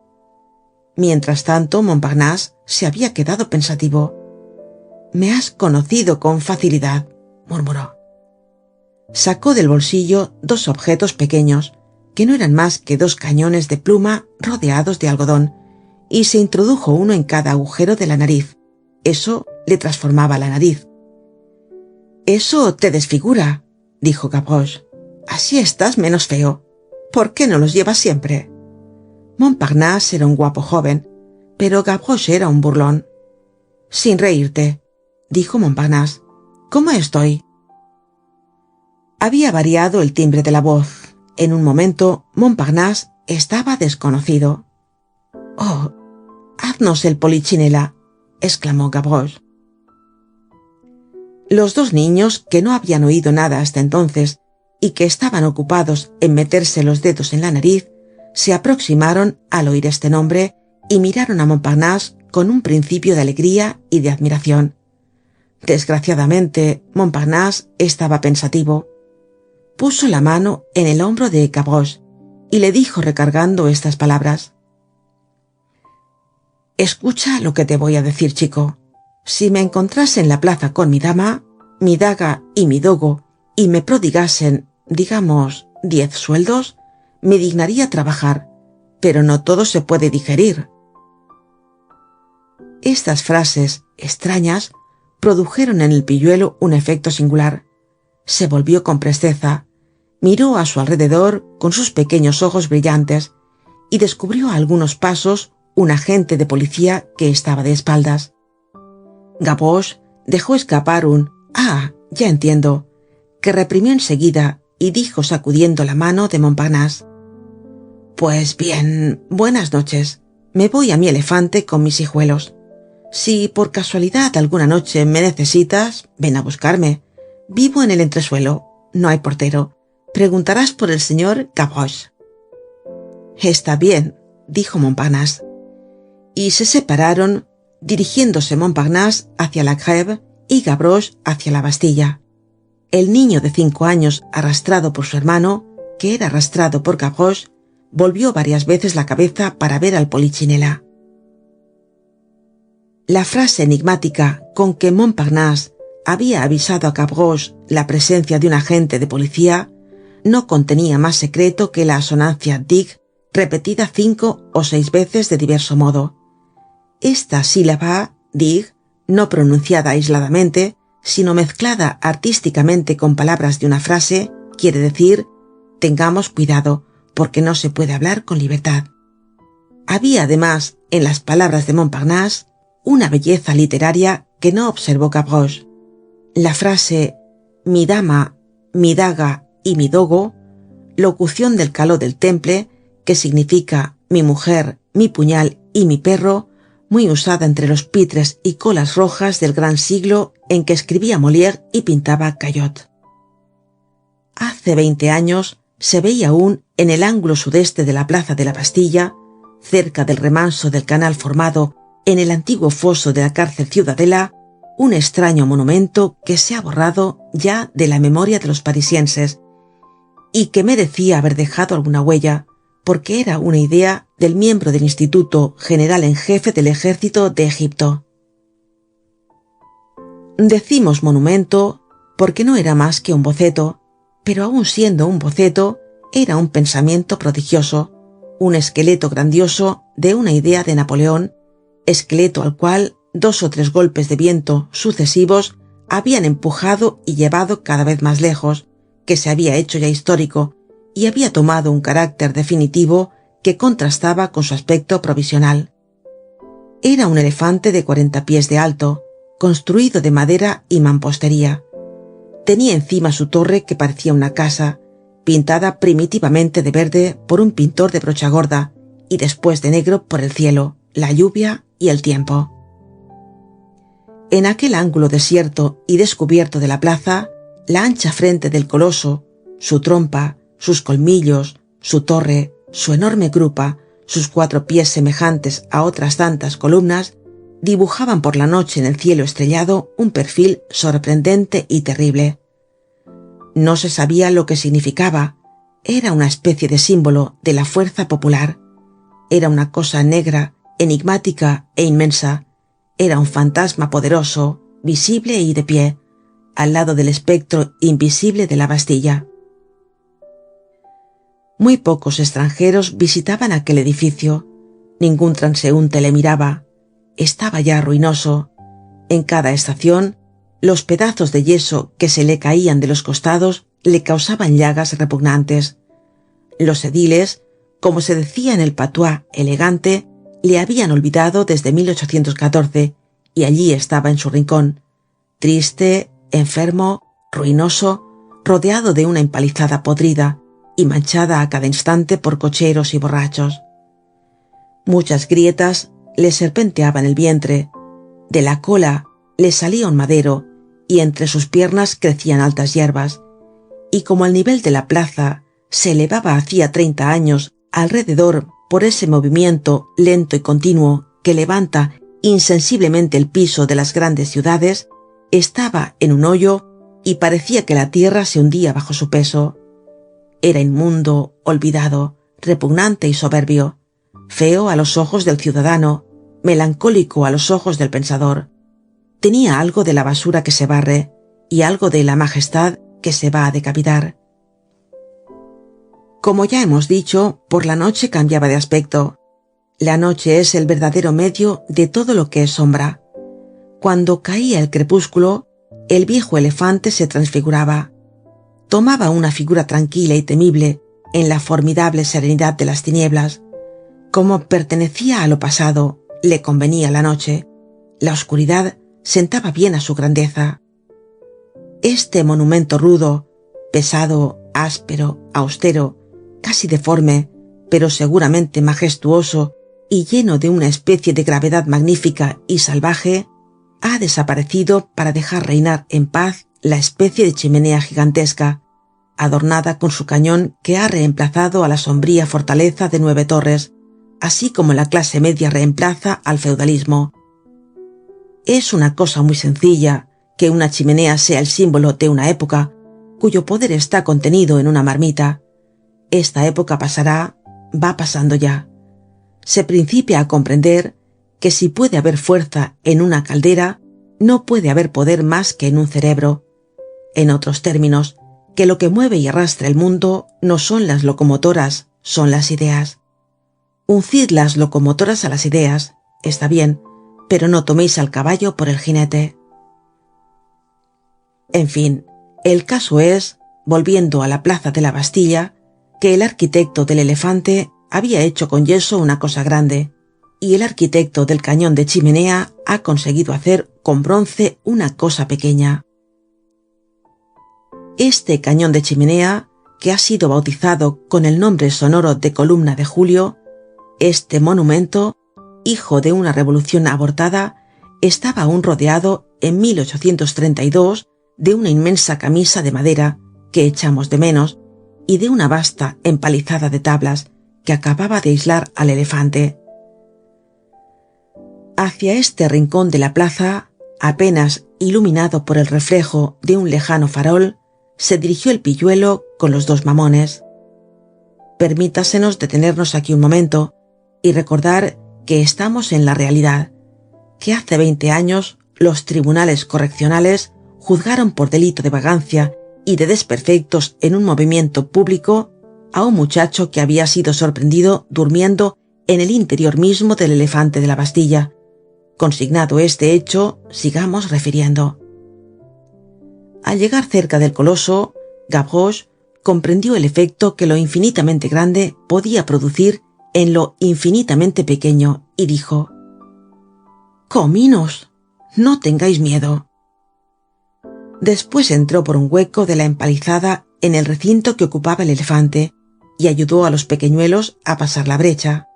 Mientras tanto, Montparnasse se había quedado pensativo. Me has conocido con facilidad, murmuró. Sacó del bolsillo dos objetos pequeños, que no eran más que dos cañones de pluma rodeados de algodón, y se introdujo uno en cada agujero de la nariz. Eso le transformaba la nariz. Eso te desfigura, dijo Gavroche. Así estás menos feo. ¿Por qué no los llevas siempre? Montparnasse era un guapo joven, pero Gavroche era un burlón. Sin reírte, dijo Montparnasse. ¿Cómo estoy? Había variado el timbre de la voz. En un momento, Montparnasse estaba desconocido. Oh, haznos el polichinela, exclamó Gavroche. Los dos niños, que no habían oído nada hasta entonces y que estaban ocupados en meterse los dedos en la nariz, se aproximaron al oír este nombre y miraron a Montparnasse con un principio de alegría y de admiración. Desgraciadamente, Montparnasse estaba pensativo. Puso la mano en el hombro de Gavroche y le dijo recargando estas palabras: escucha lo que te voy a decir, chico. Si me encontrase en la plaza con mi dama, mi daga y mi dogo, y me prodigasen, digamos, 10 sueldos, me dignaría trabajar, pero no todo se puede digerir. Estas frases extrañas produjeron en el pilluelo un efecto singular. Se volvió con presteza, miró a su alrededor con sus pequeños ojos brillantes y descubrió a algunos pasos un agente de policía que estaba de espaldas. Gavroche dejó escapar un «Ah, ya entiendo», que reprimió enseguida y dijo sacudiendo la mano de Montparnasse: «Pues bien, buenas noches. Me voy a mi elefante con mis hijuelos. Si por casualidad alguna noche me necesitas, ven a buscarme. Vivo en el entresuelo, no hay portero. Preguntarás por el señor Gavroche». «Está bien», dijo Montparnasse. Y se separaron, dirigiéndose Montparnasse hacia la Grève y Gavroche hacia la Bastilla. El niño de 5 años, arrastrado por su hermano, que era arrastrado por Gavroche, volvió varias veces la cabeza para ver al polichinela. La frase enigmática con que Montparnasse había avisado a Gavroche la presencia de un agente de policía, no contenía más secreto que la asonancia dig repetida 5 o 6 veces de diverso modo. Esta sílaba dig, no pronunciada aisladamente, sino mezclada artísticamente con palabras de una frase, quiere decir: tengamos cuidado, porque no se puede hablar con libertad. Había además en las palabras de Montparnasse una belleza literaria que no observó Gavroche. La frase mi dama, mi daga y mi dogo, locución del caló del Temple, que significa mi mujer, mi puñal y mi perro, muy usada entre los pitres y colas rojas del gran siglo en que escribía Molière y pintaba Caillot. Hace 20 años se veía aún en el ángulo sudeste de la plaza de la Bastilla, cerca del remanso del canal formado en el antiguo foso de la cárcel Ciudadela, un extraño monumento que se ha borrado ya de la memoria de los parisienses y que merecía haber dejado alguna huella, porque era una idea del miembro del Instituto General en Jefe del Ejército de Egipto. Decimos monumento porque no era más que un boceto, pero aun siendo un boceto, era un pensamiento prodigioso, un esqueleto grandioso de una idea de Napoleón, esqueleto al cual 2 o 3 golpes de viento sucesivos habían empujado y llevado cada vez más lejos, que se había hecho ya histórico y había tomado un carácter definitivo que contrastaba con su aspecto provisional. Era un elefante de 40 pies de alto, construido de madera y mampostería. Tenía encima su torre que parecía una casa, pintada primitivamente de verde por un pintor de brocha gorda y después de negro por el cielo, la lluvia y el tiempo. En aquel ángulo desierto y descubierto de la plaza, la ancha frente del coloso, su trompa, sus colmillos, su torre, su enorme grupa, sus 4 pies semejantes a otras tantas columnas, dibujaban por la noche en el cielo estrellado un perfil sorprendente y terrible. No se sabía lo que significaba, era una especie de símbolo de la fuerza popular, era una cosa negra, enigmática e inmensa, era un fantasma poderoso, visible y de pie, al lado del espectro invisible de la Bastilla. Muy pocos extranjeros visitaban aquel edificio, ningún transeúnte le miraba, estaba ya ruinoso. En cada estación, los pedazos de yeso que se le caían de los costados le causaban llagas repugnantes. Los ediles, como se decía en el patuá elegante, le habían olvidado desde 1814 y allí estaba en su rincón, triste, enfermo, ruinoso, rodeado de una empalizada podrida y manchada a cada instante por cocheros y borrachos. Muchas grietas le serpenteaban el vientre, de la cola le salía un madero y entre sus piernas crecían altas hierbas, y como al nivel de la plaza se elevaba hacía 30 años alrededor por ese movimiento lento y continuo que levanta insensiblemente el piso de las grandes ciudades, estaba en un hoyo y parecía que la tierra se hundía bajo su peso. Era inmundo, olvidado, repugnante y soberbio, feo a los ojos del ciudadano, melancólico a los ojos del pensador. Tenía algo de la basura que se barre y algo de la majestad que se va a decapitar. Como ya hemos dicho, por la noche cambiaba de aspecto. La noche es el verdadero medio de todo lo que es sombra. Cuando caía el crepúsculo, el viejo elefante se transfiguraba. Tomaba una figura tranquila y temible en la formidable serenidad de las tinieblas. Como pertenecía a lo pasado, le convenía la noche. La oscuridad sentaba bien a su grandeza. Este monumento rudo, pesado, áspero, austero, casi deforme, pero seguramente majestuoso y lleno de una especie de gravedad magnífica y salvaje, ha desaparecido para dejar reinar en paz la especie de chimenea gigantesca, adornada con su cañón que ha reemplazado a la sombría fortaleza de 9 torres, así como la clase media reemplaza al feudalismo. Es una cosa muy sencilla que una chimenea sea el símbolo de una época, cuyo poder está contenido en una marmita. Esta época pasará, va pasando ya. Se principia a comprender que si puede haber fuerza en una caldera, No puede haber poder más que en un cerebro. En otros términos, que lo que mueve y arrastra el mundo no son las locomotoras, son las ideas. Uncid las locomotoras a las ideas, está bien, pero no toméis al caballo por el jinete. En fin, el caso es, volviendo a la plaza de la Bastilla, que el arquitecto del elefante había hecho con yeso una cosa grande, y el arquitecto del cañón de chimenea ha conseguido hacer con bronce una cosa pequeña. Este cañón de chimenea, que ha sido bautizado con el nombre sonoro de Columna de Julio, este monumento, hijo de una revolución abortada, estaba aún rodeado en 1832 de una inmensa camisa de madera que echamos de menos y de una vasta empalizada de tablas que acababa de aislar al elefante. Hacia este rincón de la plaza, apenas iluminado por el reflejo de un lejano farol, se dirigió el pilluelo con los dos mamones. Permítasenos detenernos aquí un momento y recordar que estamos en la realidad, que hace 20 años los tribunales correccionales juzgaron por delito de vagancia y de desperfectos en un movimiento público a un muchacho que había sido sorprendido durmiendo en el interior mismo del elefante de la Bastilla. Consignado este hecho, sigamos refiriendo. Al llegar cerca del coloso, Gavroche comprendió el efecto que lo infinitamente grande podía producir en lo infinitamente pequeño y dijo: «Cominos, no tengáis miedo». Después entró por un hueco de la empalizada en el recinto que ocupaba el elefante y ayudó a los pequeñuelos a pasar la brecha.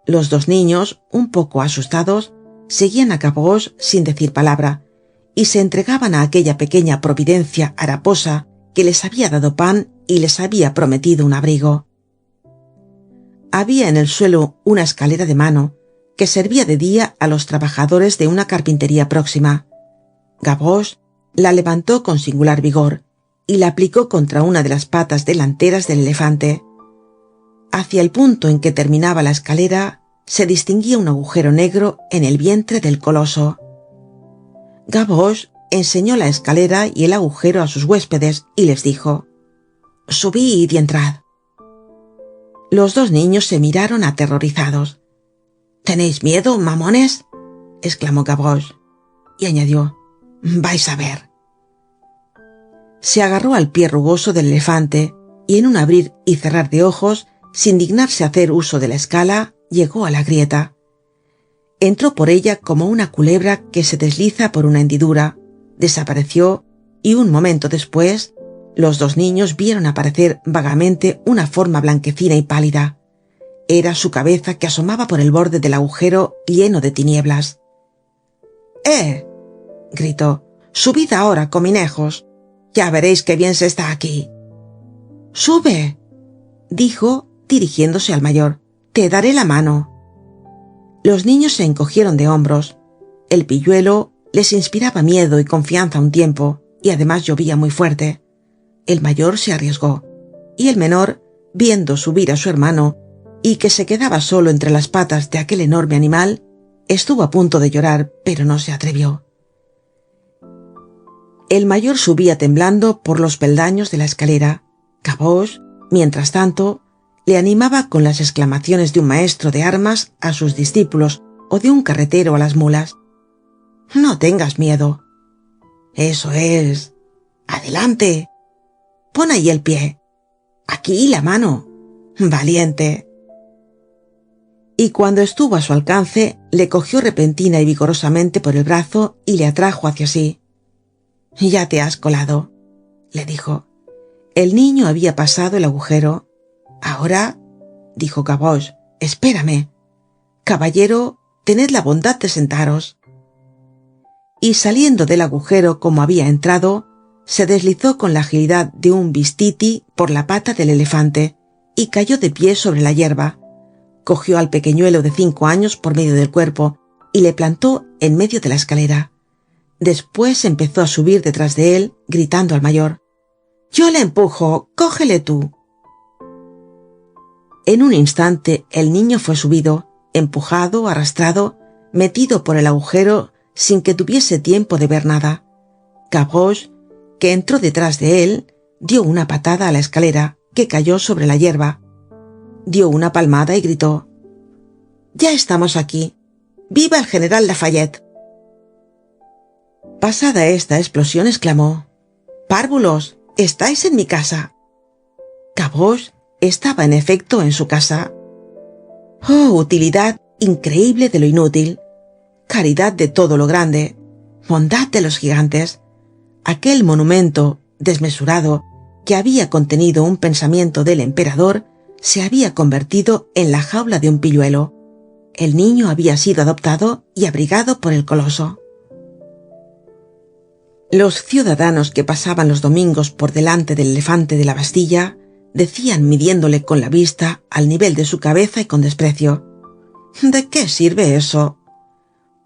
Los dos niños, un poco asustados, seguían a Gavroche sin decir palabra y se entregaban a aquella pequeña providencia haraposa que les había dado pan y les había prometido un abrigo. Había en el suelo una escalera de mano que servía de día a los trabajadores de una carpintería próxima. Gavroche la levantó con singular vigor y la aplicó contra una de las patas delanteras del elefante. Hacia el punto en que terminaba la escalera se distinguía un agujero negro en el vientre del coloso. Gavroche enseñó la escalera y el agujero a sus huéspedes y les dijo: «Subid y entrad». Los dos niños se miraron aterrorizados. «¿Tenéis miedo, mamones?», exclamó Gavroche, y añadió: «Vais a ver». Se agarró al pie rugoso del elefante y en un abrir y cerrar de ojos, sin dignarse hacer uso de la escala, llegó a la grieta. Entró por ella como una culebra que se desliza por una hendidura, desapareció y un momento después los dos niños vieron aparecer vagamente una forma blanquecina y pálida. Era su cabeza que asomaba por el borde del agujero lleno de tinieblas. Gritó. «Subid ahora, cominejos. Ya veréis qué bien se está aquí». «Sube», dijo, dirigiéndose al mayor. «Te daré la mano». Los niños se encogieron de hombros. El pilluelo les inspiraba miedo y confianza a un tiempo, y además llovía muy fuerte. El mayor se arriesgó, y el menor, viendo subir a su hermano, y que se quedaba solo entre las patas de aquel enorme animal, estuvo a punto de llorar, pero no se atrevió. El mayor subía temblando por los peldaños de la escalera. Gavroche, mientras tanto, le animaba con las exclamaciones de un maestro de armas a sus discípulos o de un carretero a las mulas. «No tengas miedo». «Eso es». «Adelante». «Pon ahí el pie». «Aquí la mano». «Valiente». Y cuando estuvo a su alcance, le cogió repentina y vigorosamente por el brazo y le atrajo hacia sí. «Ya te has colado», le dijo. El niño había pasado el agujero. «Ahora», dijo Gavroche, «espérame. Caballero, tened la bondad de sentaros». Y saliendo del agujero como había entrado, se deslizó con la agilidad de un bistiti por la pata del elefante y cayó de pie sobre la hierba. Cogió al pequeñuelo de 5 años por medio del cuerpo y le plantó en medio de la escalera. Después empezó a subir detrás de él, gritando al mayor: «Yo le empujo, cógele tú». En un instante el niño fue subido, empujado, arrastrado, metido por el agujero sin que tuviese tiempo de ver nada. Gavroche, que entró detrás de él, dio una patada a la escalera, que cayó sobre la hierba. Dio una palmada y gritó: «Ya estamos aquí. ¡Viva el general Lafayette!». Pasada esta explosión exclamó: «¡Párvulos! ¡Estáis en mi casa!». Gavroche estaba en efecto en su casa. Oh, utilidad increíble de lo inútil, caridad de todo lo grande, bondad de los gigantes. Aquel monumento desmesurado que había contenido un pensamiento del emperador se había convertido en la jaula de un pilluelo. El niño había sido adoptado y abrigado por el coloso. Los ciudadanos que pasaban los domingos por delante del elefante de la Bastilla decían, midiéndole con la vista al nivel de su cabeza y con desprecio: «¿De qué sirve eso?».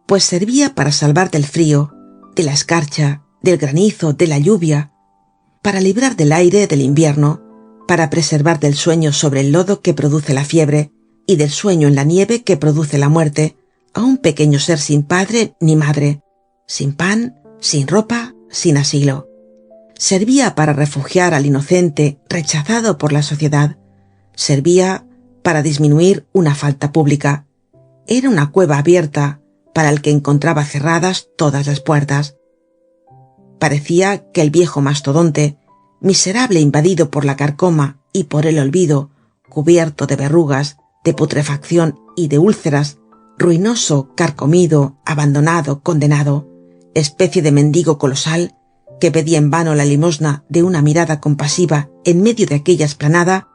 Pues servía para salvar del frío, de la escarcha, del granizo, de la lluvia, para librar del aire del invierno, para preservar del sueño sobre el lodo que produce la fiebre, y del sueño en la nieve que produce la muerte, a un pequeño ser sin padre ni madre, sin pan, sin ropa, sin asilo. Servía para refugiar al inocente rechazado por la sociedad. Servía para disminuir una falta pública. Era una cueva abierta para el que encontraba cerradas todas las puertas. Parecía que el viejo mastodonte, miserable, invadido por la carcoma y por el olvido, cubierto de verrugas, de putrefacción y de úlceras, ruinoso, carcomido, abandonado, condenado, especie de mendigo colosal que pedía en vano la limosna de una mirada compasiva en medio de aquella explanada,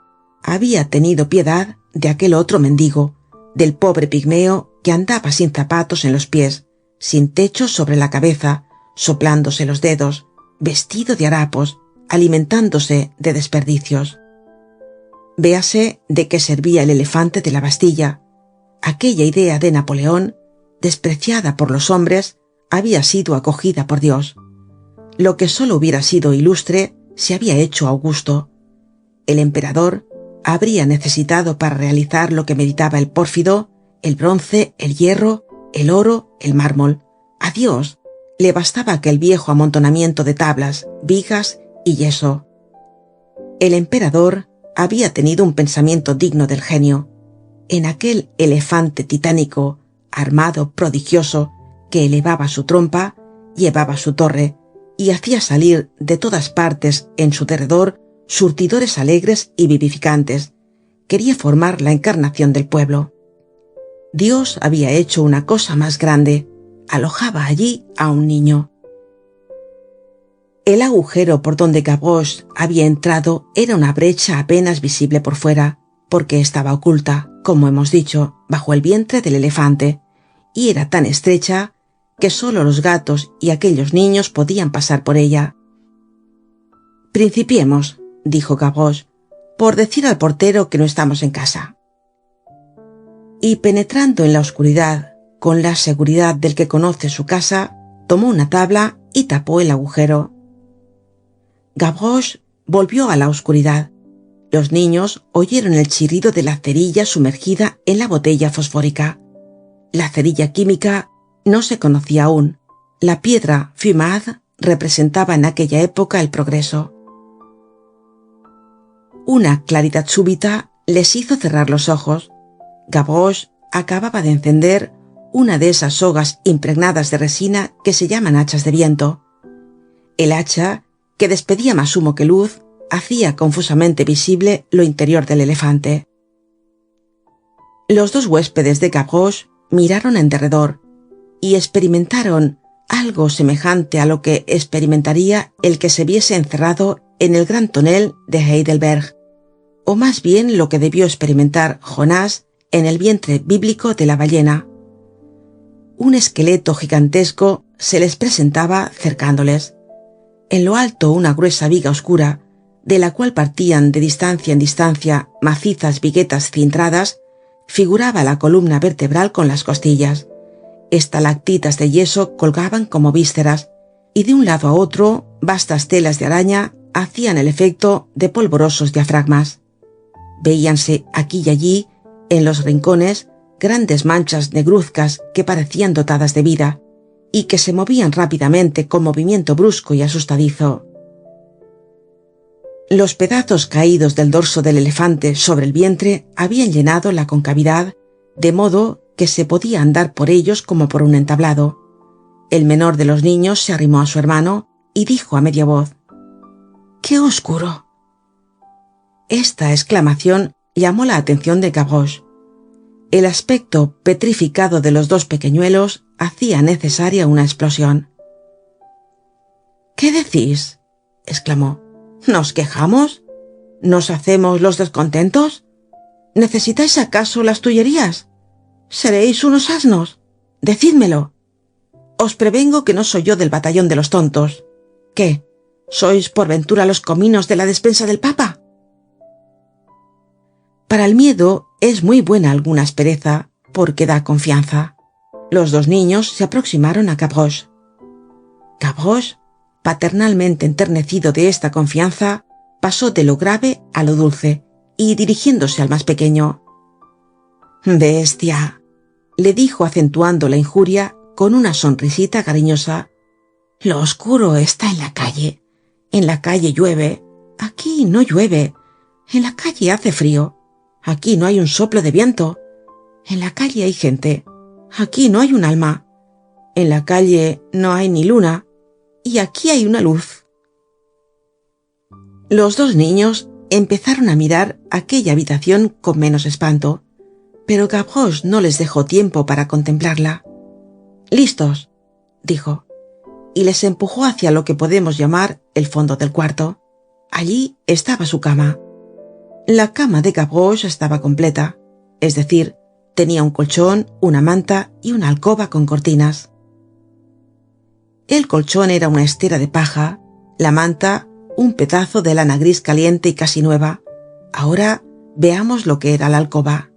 había tenido piedad de aquel otro mendigo, del pobre pigmeo que andaba sin zapatos en los pies, sin techo sobre la cabeza, soplándose los dedos, vestido de harapos, alimentándose de desperdicios. Véase de qué servía el elefante de la Bastilla. Aquella idea de Napoleón, despreciada por los hombres, había sido acogida por Dios. Lo que solo hubiera sido ilustre se había hecho augusto. El emperador habría necesitado para realizar lo que meditaba el pórfido, el bronce, el hierro, el oro, el mármol. A Dios le bastaba aquel viejo amontonamiento de tablas, vigas y yeso. El emperador había tenido un pensamiento digno del genio. En aquel elefante titánico, armado, prodigioso, que elevaba su trompa, llevaba su torre y hacía salir de todas partes en su derredor surtidores alegres y vivificantes, quería formar la encarnación del pueblo. Dios había hecho una cosa más grande, alojaba allí a un niño. El agujero por donde Gavroche había entrado era una brecha apenas visible por fuera, porque estaba oculta, como hemos dicho, bajo el vientre del elefante, y era tan estrecha que solo los gatos y aquellos niños podían pasar por ella. «Principiemos», dijo Gavroche, «por decir al portero que no estamos en casa». Y penetrando en la oscuridad, con la seguridad del que conoce su casa, tomó una tabla y tapó el agujero. Gavroche volvió a la oscuridad. Los niños oyeron el chirrido de la cerilla sumergida en la botella fosfórica. La cerilla química no se conocía aún. La piedra fumade representaba en aquella época el progreso. Una claridad súbita les hizo cerrar los ojos. Gavroche acababa de encender una de esas sogas impregnadas de resina que se llaman hachas de viento. El hacha, que despedía más humo que luz, hacía confusamente visible lo interior del elefante. Los dos huéspedes de Gavroche miraron en derredor y experimentaron algo semejante a lo que experimentaría el que se viese encerrado en el gran tonel de Heidelberg, o más bien lo que debió experimentar Jonás en el vientre bíblico de la ballena. Un esqueleto gigantesco se les presentaba cercándoles. En lo alto una gruesa viga oscura, de la cual partían de distancia en distancia macizas viguetas cintradas, figuraba la columna vertebral con las costillas. Estalactitas de yeso colgaban como vísceras, y de un lado a otro vastas telas de araña hacían el efecto de polvorosos diafragmas. Veíanse aquí y allí, en los rincones, grandes manchas negruzcas que parecían dotadas de vida, y que se movían rápidamente con movimiento brusco y asustadizo. Los pedazos caídos del dorso del elefante sobre el vientre habían llenado la concavidad, de modo que se podía andar por ellos como por un entablado. El menor de los niños se arrimó a su hermano y dijo a media voz: «¡Qué oscuro!». Esta exclamación llamó la atención de Gavroche. El aspecto petrificado de los dos pequeñuelos hacía necesaria una explosión. «¿Qué decís?», exclamó. «¿Nos quejamos? ¿Nos hacemos los descontentos? ¿Necesitáis acaso las tullerías? ¿Seréis unos asnos? Decídmelo. Os prevengo que no soy yo del batallón de los tontos. ¿Qué? ¿Sois por ventura los cominos de la despensa del Papa?». Para el miedo es muy buena alguna aspereza, porque da confianza. Los dos niños se aproximaron a Gavroche. Gavroche, paternalmente enternecido de esta confianza, pasó de lo grave a lo dulce, y dirigiéndose al más pequeño: «Bestia», le dijo acentuando la injuria con una sonrisita cariñosa, «lo oscuro está en la calle. En la calle llueve. Aquí no llueve. En la calle hace frío. Aquí no hay un soplo de viento. En la calle hay gente. Aquí no hay un alma. En la calle no hay ni luna. Y aquí hay una luz». Los dos niños empezaron a mirar aquella habitación con menos espanto, pero Gavroche no les dejó tiempo para contemplarla. «Listos», dijo, y les empujó hacia lo que podemos llamar el fondo del cuarto. Allí estaba su cama. La cama de Gavroche estaba completa, es decir, tenía un colchón, una manta y una alcoba con cortinas. El colchón era una estera de paja, la manta un pedazo de lana gris caliente y casi nueva. Ahora veamos lo que era la alcoba.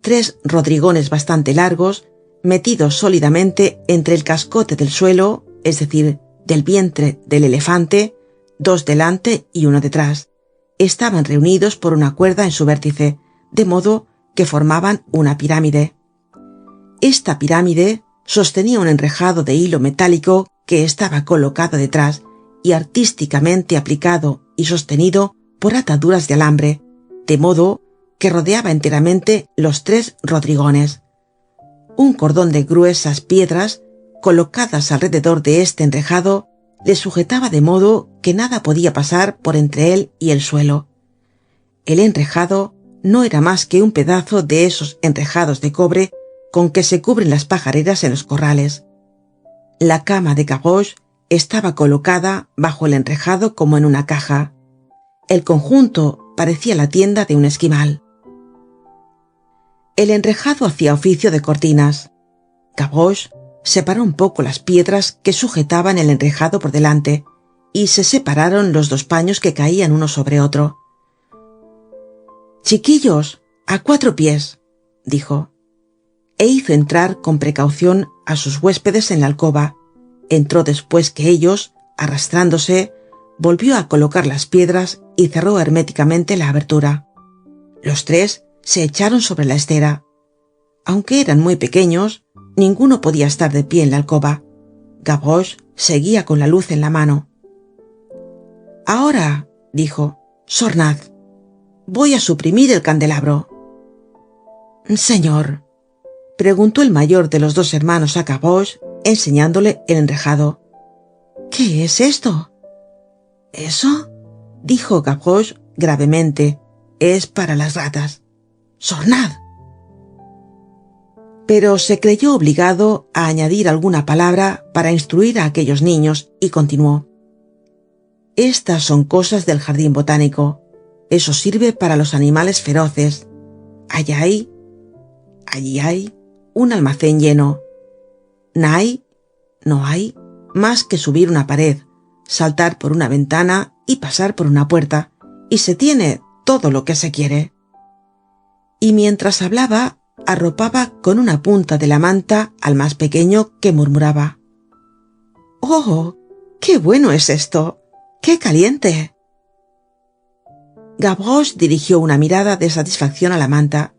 3 rodrigones bastante largos, metidos sólidamente entre el cascote del suelo, es decir, del vientre del elefante, 2 delante y 1 detrás, estaban reunidos por una cuerda en su vértice, de modo que formaban una pirámide. Esta pirámide sostenía un enrejado de hilo metálico que estaba colocado detrás y artísticamente aplicado y sostenido por ataduras de alambre, de modo que rodeaba enteramente los 3 rodrigones. Un cordón de gruesas piedras colocadas alrededor de este enrejado le sujetaba de modo que nada podía pasar por entre él y el suelo. El enrejado no era más que un pedazo de esos enrejados de cobre con que se cubren las pajareras en los corrales. La cama de Gavroche estaba colocada bajo el enrejado como en una caja. El conjunto parecía la tienda de un esquimal. El enrejado hacía oficio de cortinas. Gavroche separó un poco las piedras que sujetaban el enrejado por delante, y se separaron los 2 paños que caían uno sobre otro. «Chiquillos, a 4 pies», dijo, e hizo entrar con precaución a sus huéspedes en la alcoba. Entró después que ellos, arrastrándose, volvió a colocar las piedras y cerró herméticamente la abertura. Los 3 se echaron sobre la estera. Aunque eran muy pequeños, ninguno podía estar de pie en la alcoba. Gavroche seguía con la luz en la mano. «Ahora», dijo, «sornad. Voy a suprimir el candelabro». «Señor», preguntó el mayor de los 2 hermanos a Gavroche, enseñándole el enrejado. «¿Qué es esto?». «¿Eso?», dijo Gavroche gravemente, «es para las ratas. Sornad». Pero se creyó obligado a añadir alguna palabra para instruir a aquellos niños y continuó: «Estas son cosas del jardín botánico. Eso sirve para los animales feroces. Allí hay un almacén lleno. No hay más que subir una pared, saltar por una ventana y pasar por una puerta, y se tiene todo lo que se quiere». Y mientras hablaba, arropaba con una punta de la manta al más pequeño, que murmuraba: «¡Oh, qué bueno es esto! ¡Qué caliente!». Gavroche dirigió una mirada de satisfacción a la manta.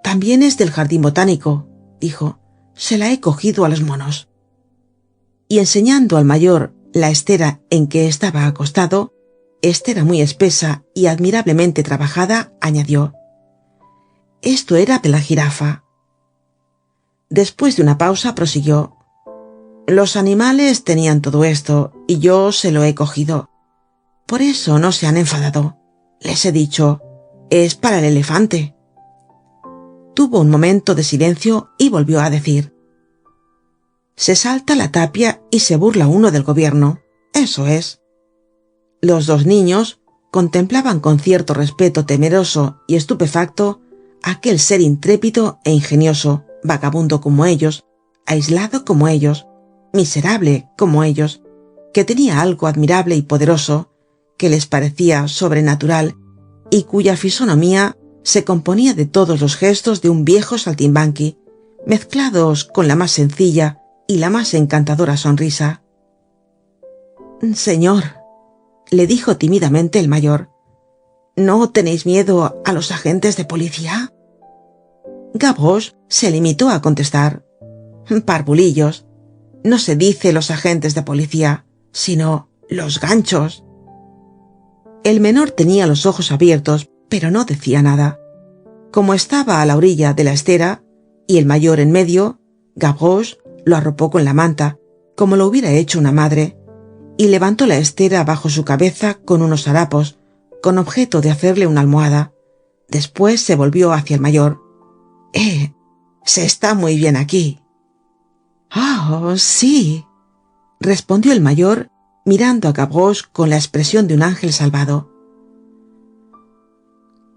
«También es del jardín botánico», dijo, Se la he cogido a los monos. Y enseñando al mayor la estera en que estaba acostado, estera muy espesa y admirablemente trabajada, añadió: esto era de la jirafa. Después de una pausa prosiguió: los animales tenían todo esto y yo se lo he cogido. Por eso no se han enfadado. Les he dicho: es para el elefante. Tuvo un momento de silencio y volvió a decir: se salta la tapia y se burla uno del gobierno. Eso es. Los dos niños contemplaban con cierto respeto temeroso y estupefacto aquel ser intrépido e ingenioso, vagabundo como ellos, aislado como ellos, miserable como ellos, que tenía algo admirable y poderoso, que les parecía sobrenatural y cuya fisonomía se componía de todos los gestos de un viejo saltimbanqui, mezclados con la más sencilla y la más encantadora sonrisa. Señor, le dijo tímidamente el mayor, ¿no tenéis miedo a los agentes de policía? Gavroche se limitó a contestar: parvulillos, no se dice los agentes de policía, sino los ganchos. El menor tenía los ojos abiertos, pero no decía nada. Como estaba a la orilla de la estera y el mayor en medio, Gavroche lo arropó con la manta, como lo hubiera hecho una madre, y levantó la estera bajo su cabeza con unos harapos, con objeto de hacerle una almohada. Después se volvió hacia el mayor. Se está muy bien aquí. Oh, sí, respondió el mayor, mirando a Gavroche con la expresión de un ángel salvado.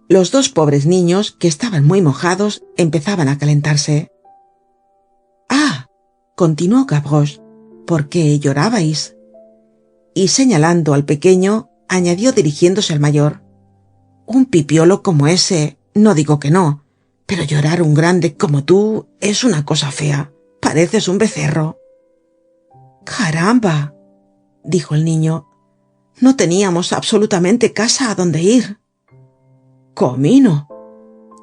Los dos pobres niños, que estaban muy mojados, empezaban a calentarse. Ah, continuó Gavroche, ¿por qué llorabais? Y señalando al pequeño, añadió dirigiéndose al mayor: un pipiolo como ese, no digo que no, pero llorar un grande como tú es una cosa fea. Pareces un becerro. Caramba, dijo el niño, no teníamos absolutamente casa a donde ir. Comino,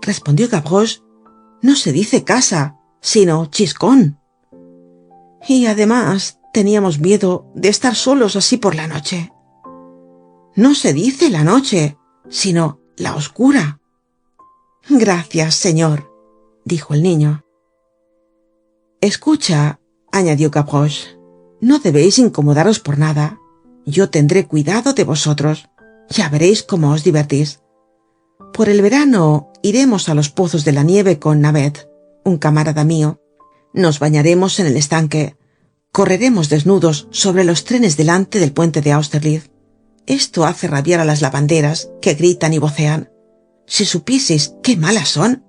respondió Gavroche, no se dice casa, sino chiscón. Y además teníamos miedo de estar solos así por la noche. No se dice la noche, sino la oscura. Gracias, señor, dijo el niño. Escucha, añadió Gavroche, no debéis incomodaros por nada. Yo tendré cuidado de vosotros. Ya veréis cómo os divertís. Por el verano iremos a los pozos de la nieve con Navet, un camarada mío. Nos bañaremos en el estanque. Correremos desnudos sobre los trenes delante del puente de Austerlitz. Esto hace rabiar a las lavanderas, que gritan y vocean. Si supieseis qué malas son.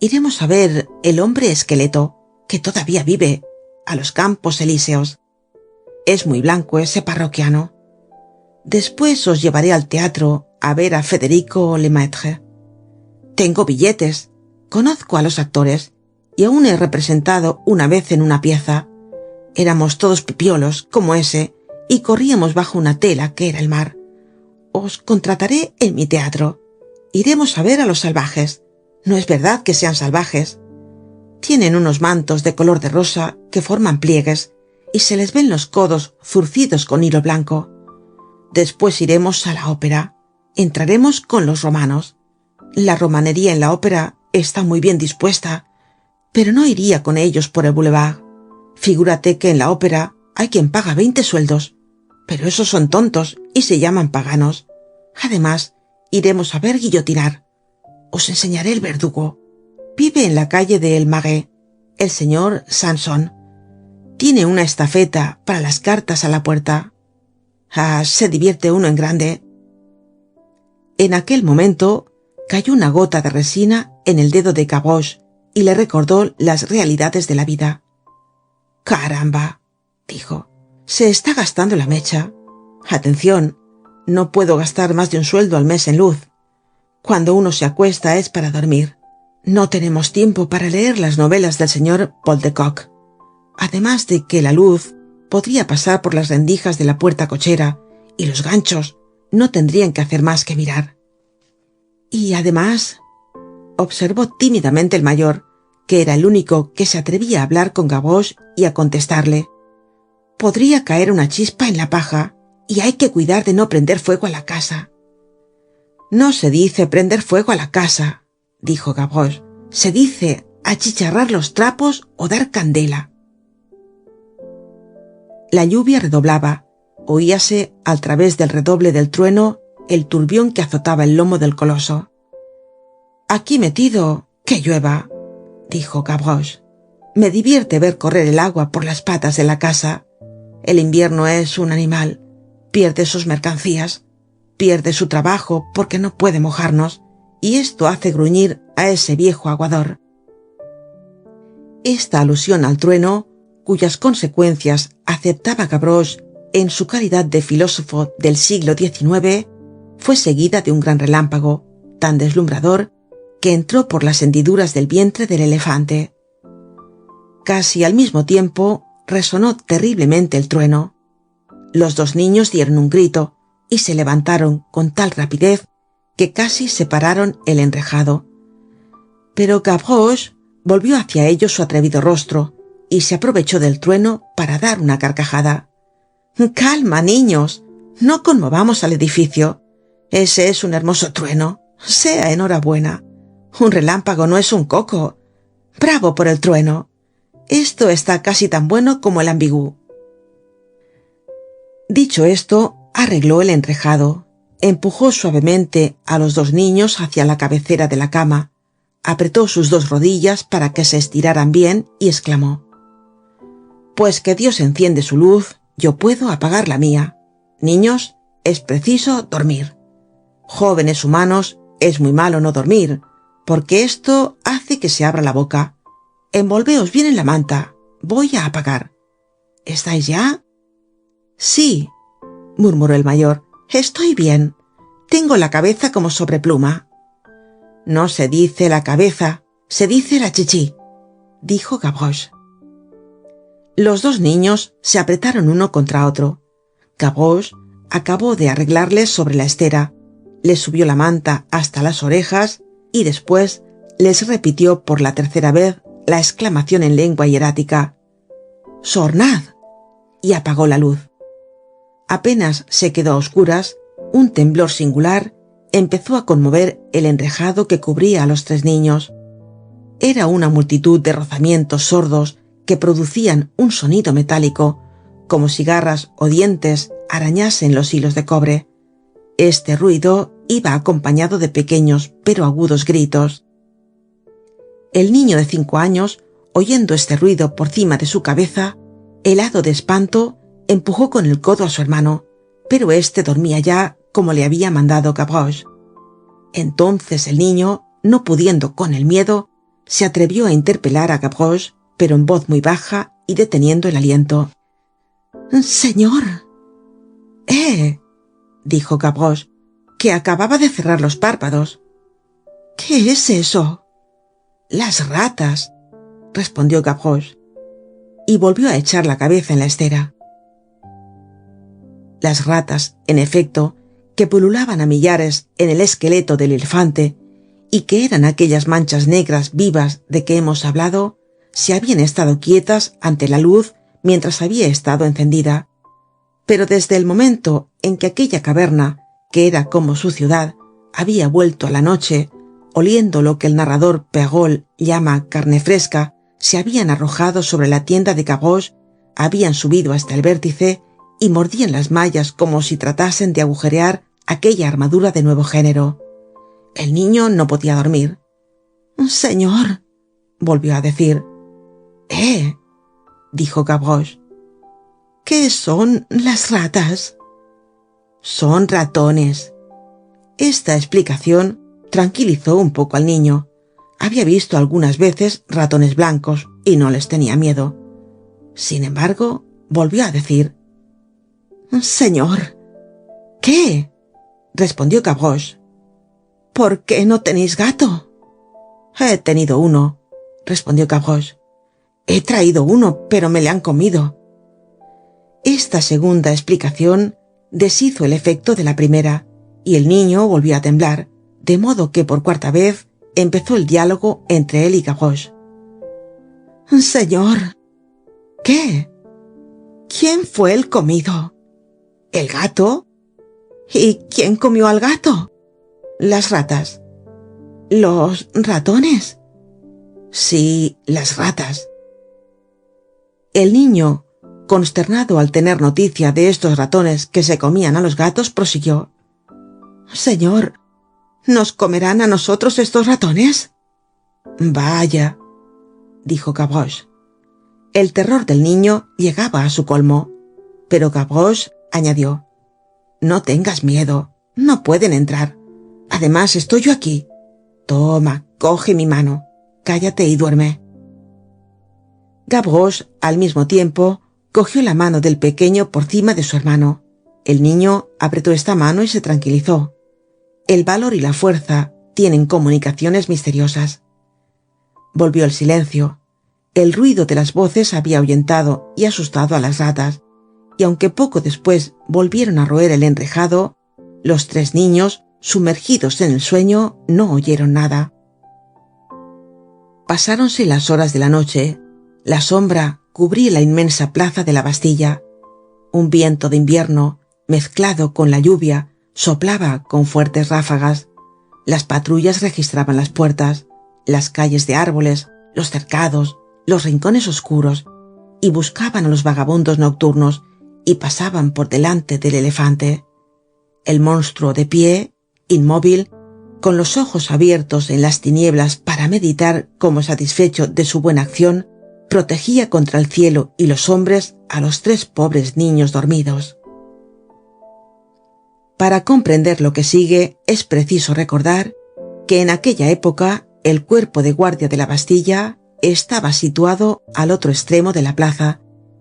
Iremos a ver el hombre esqueleto, que todavía vive, a los Campos Elíseos. Es muy blanco ese parroquiano. Después os llevaré al teatro a ver a Federico Lemaitre. Tengo billetes, conozco a los actores y aún he representado una vez en una pieza. Éramos todos pipiolos como ese y corríamos bajo una tela que era el mar. Os contrataré en mi teatro. Iremos a ver a los salvajes. No es verdad que sean salvajes. Tienen unos mantos de color de rosa que forman pliegues y se les ven los codos zurcidos con hilo blanco. Después iremos a la ópera. Entraremos con los romanos. La romanería en la ópera está muy bien dispuesta, pero no iría con ellos por el boulevard. Figúrate que en la ópera hay quien paga 20 sueldos, pero esos son tontos y se llaman paganos. Además, iremos a ver guillotinar. Os enseñaré el verdugo. Vive en la calle de El Marais, el señor Sanson. Tiene una estafeta para las cartas a la puerta. Ah, se divierte uno en grande. En aquel momento cayó una gota de resina en el dedo de Gavroche y le recordó las realidades de la vida. Caramba, dijo, se está gastando la mecha. Atención, no puedo gastar más de un sueldo al mes en luz. Cuando uno se acuesta es para dormir. No tenemos tiempo para leer las novelas del señor Paul de Kock. Además de que la luz podría pasar por las rendijas de la puerta cochera y los ganchos no tendrían que hacer más que mirar. Y además, observó tímidamente el mayor, que era el único que se atrevía a hablar con Gavroche y a contestarle: podría caer una chispa en la paja, y hay que cuidar de no prender fuego a la casa. No se dice prender fuego a la casa, dijo Gavroche, se dice achicharrar los trapos o dar candela. La lluvia redoblaba, oíase al través del redoble del trueno el turbión que azotaba el lomo del coloso. Aquí metido, que llueva, dijo Gavroche. Me divierte ver correr el agua por las patas de la casa. El invierno es un animal, pierde sus mercancías, pierde su trabajo porque no puede mojarnos, y esto hace gruñir a ese viejo aguador. Esta alusión al trueno, cuyas consecuencias aceptaba Gavroche en su calidad de filósofo del siglo XIX, fue seguida de un gran relámpago, tan deslumbrador, que entró por las hendiduras del vientre del elefante. Casi al mismo tiempo resonó terriblemente el trueno. Los dos niños dieron un grito y se levantaron con tal rapidez que casi separaron el enrejado. Pero Gavroche volvió hacia ellos su atrevido rostro y se aprovechó del trueno para dar una carcajada. Calma, niños, no conmovamos al edificio. Ese es un hermoso trueno. Sea enhorabuena. Un relámpago no es un coco. Bravo por el trueno. Esto está casi tan bueno como el ambigú. Dicho esto, arregló el enrejado, empujó suavemente a los dos niños hacia la cabecera de la cama, apretó sus dos rodillas para que se estiraran bien y exclamó: pues que Dios enciende su luz, yo puedo apagar la mía. Niños, es preciso dormir. Jóvenes humanos, es muy malo no dormir, porque esto hace que se abra la boca. Envolveos bien en la manta, voy a apagar. ¿Estáis ya? Sí, murmuró el mayor, estoy bien. Tengo la cabeza como sobrepluma. No se dice la cabeza, se dice la chichi, dijo Gavroche. Los dos niños se apretaron uno contra otro. Gavroche acabó de arreglarles sobre la estera, les subió la manta hasta las orejas y después les repitió por la tercera vez la exclamación en lengua hierática: ¡Sornad! Y apagó la luz. Apenas se quedó a oscuras, un temblor singular empezó a conmover el enrejado que cubría a los tres niños. Era una multitud de rozamientos sordos que producían un sonido metálico, como si garras o dientes arañasen los hilos de cobre. Este ruido iba acompañado de pequeños pero agudos gritos. El niño de 5 años, oyendo este ruido por cima de su cabeza, helado de espanto, empujó con el codo a su hermano, pero éste dormía ya como le había mandado Gavroche. Entonces el niño, no pudiendo con el miedo, se atrevió a interpelar a Gavroche, pero en voz muy baja y deteniendo el aliento. Señor. Dijo Gavroche, que acababa de cerrar los párpados. ¿Qué es eso? Las ratas, respondió Gavroche, y volvió a echar la cabeza en la estera. Las ratas, en efecto, que pululaban a millares en el esqueleto del elefante, y que eran aquellas manchas negras vivas de que hemos hablado, se habían estado quietas ante la luz mientras había estado encendida. Pero desde el momento en que aquella caverna, que era como su ciudad, había vuelto a la noche, oliendo lo que el narrador Perrault llama carne fresca, se habían arrojado sobre la tienda de Gavroche, habían subido hasta el vértice y mordían las mallas como si tratasen de agujerear aquella armadura de nuevo género. El niño no podía dormir. Señor, volvió a decir. Dijo Gavroche. ¿Qué son las ratas? Son ratones. Esta explicación tranquilizó un poco al niño. Había visto algunas veces ratones blancos y no les tenía miedo. Sin embargo, volvió a decir. Señor. ¿Qué? Respondió Gavroche. ¿Por qué no tenéis gato? He tenido uno, respondió Gavroche. He traído uno, pero me le han comido. Esta segunda explicación deshizo el efecto de la primera, y el niño volvió a temblar, de modo que por cuarta vez empezó el diálogo entre él y Gavroche. Señor. ¿Qué? ¿Quién fue el comido? ¿El gato? ¿Y quién comió al gato? Las ratas. ¿Los ratones? Sí, las ratas. El niño, consternado al tener noticia de estos ratones que se comían a los gatos, prosiguió: Señor, ¿nos comerán a nosotros estos ratones? Vaya, dijo Gavroche. El terror del niño llegaba a su colmo, pero Gavroche añadió: No tengas miedo, no pueden entrar. Además, estoy yo aquí. Toma, coge mi mano, cállate y duerme. Gavroche, al mismo tiempo, cogió la mano del pequeño por cima de su hermano. El niño apretó esta mano y se tranquilizó. El valor y la fuerza tienen comunicaciones misteriosas. Volvió el silencio. El ruido de las voces había ahuyentado y asustado a las ratas, y aunque poco después volvieron a roer el enrejado, los tres niños, sumergidos en el sueño, no oyeron nada. Pasáronse las horas de la noche. La sombra cubría la inmensa plaza de la Bastilla. Un viento de invierno, mezclado con la lluvia, soplaba con fuertes ráfagas. Las patrullas registraban las puertas, las calles de árboles, los cercados, los rincones oscuros, y buscaban a los vagabundos nocturnos, y pasaban por delante del elefante. El monstruo de pie, inmóvil, con los ojos abiertos en las tinieblas para meditar como satisfecho de su buena acción, protegía contra el cielo y los hombres a los tres pobres niños dormidos. Para comprender lo que sigue, es preciso recordar que en aquella época el cuerpo de guardia de la Bastilla estaba situado al otro extremo de la plaza,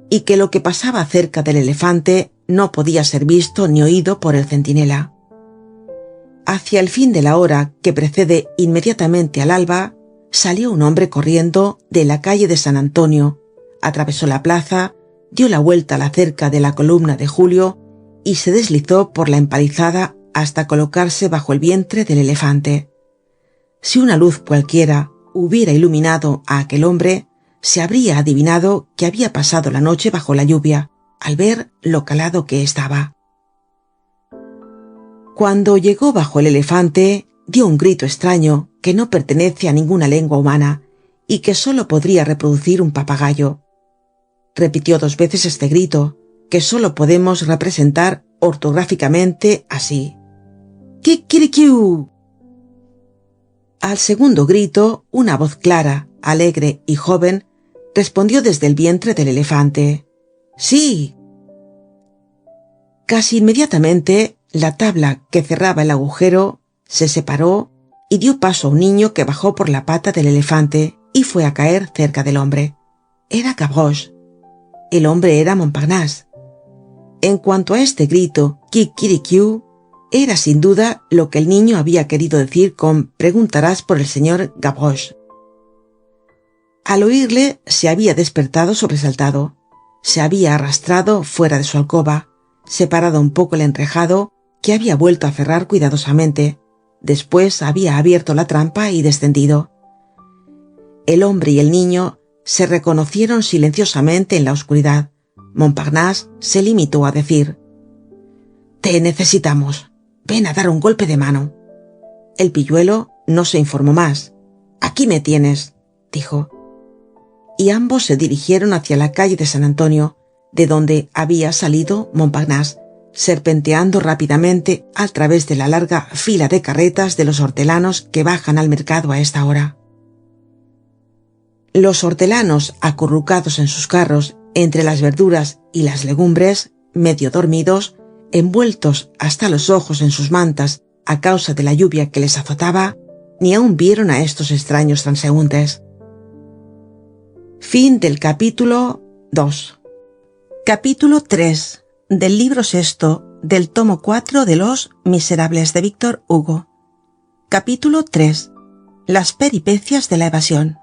y que lo que pasaba cerca del elefante no podía ser visto ni oído por el centinela. Hacia el fin de la hora que precede inmediatamente al alba, salió un hombre corriendo de la calle de San Antonio, atravesó la plaza, dio la vuelta a la cerca de la columna de Julio y se deslizó por la empalizada hasta colocarse bajo el vientre del elefante. Si una luz cualquiera hubiera iluminado a aquel hombre, se habría adivinado que había pasado la noche bajo la lluvia, al ver lo calado que estaba. Cuando llegó bajo el elefante, dio un grito extraño que no pertenece a ninguna lengua humana y que solo podría reproducir un papagayo. Repitió 2 veces este grito, que solo podemos representar ortográficamente así: ¡Kikirikiu! Al segundo grito, una voz clara, alegre y joven respondió desde el vientre del elefante: ¡Sí! Casi inmediatamente, la tabla que cerraba el agujero se separó y dio paso a un niño que bajó por la pata del elefante y fue a caer cerca del hombre. Era Gavroche. El hombre era Montparnasse. En cuanto a este grito, Kikirikiu, era sin duda lo que el niño había querido decir con preguntarás por el señor Gavroche. Al oírle, se había despertado sobresaltado. Se había arrastrado fuera de su alcoba, separado un poco el enrejado, que había vuelto a cerrar cuidadosamente. Después había abierto la trampa y descendido. El hombre y el niño se reconocieron silenciosamente en la oscuridad. Montparnasse se limitó a decir: Te necesitamos. Ven a dar un golpe de mano. El pilluelo no se informó más. Aquí me tienes, dijo. Y ambos se dirigieron hacia la calle de San Antonio, de donde había salido Montparnasse, serpenteando rápidamente a través de la larga fila de carretas de los hortelanos que bajan al mercado a esta hora. Los hortelanos, acurrucados en sus carros entre las verduras y las legumbres, medio dormidos, envueltos hasta los ojos en sus mantas a causa de la lluvia que les azotaba, ni aun vieron a estos extraños transeúntes. Fin del capítulo 2. Capítulo 3 del libro 6 del tomo 4 de Los Miserables de Víctor Hugo. Capítulo 3. Las peripecias de la evasión.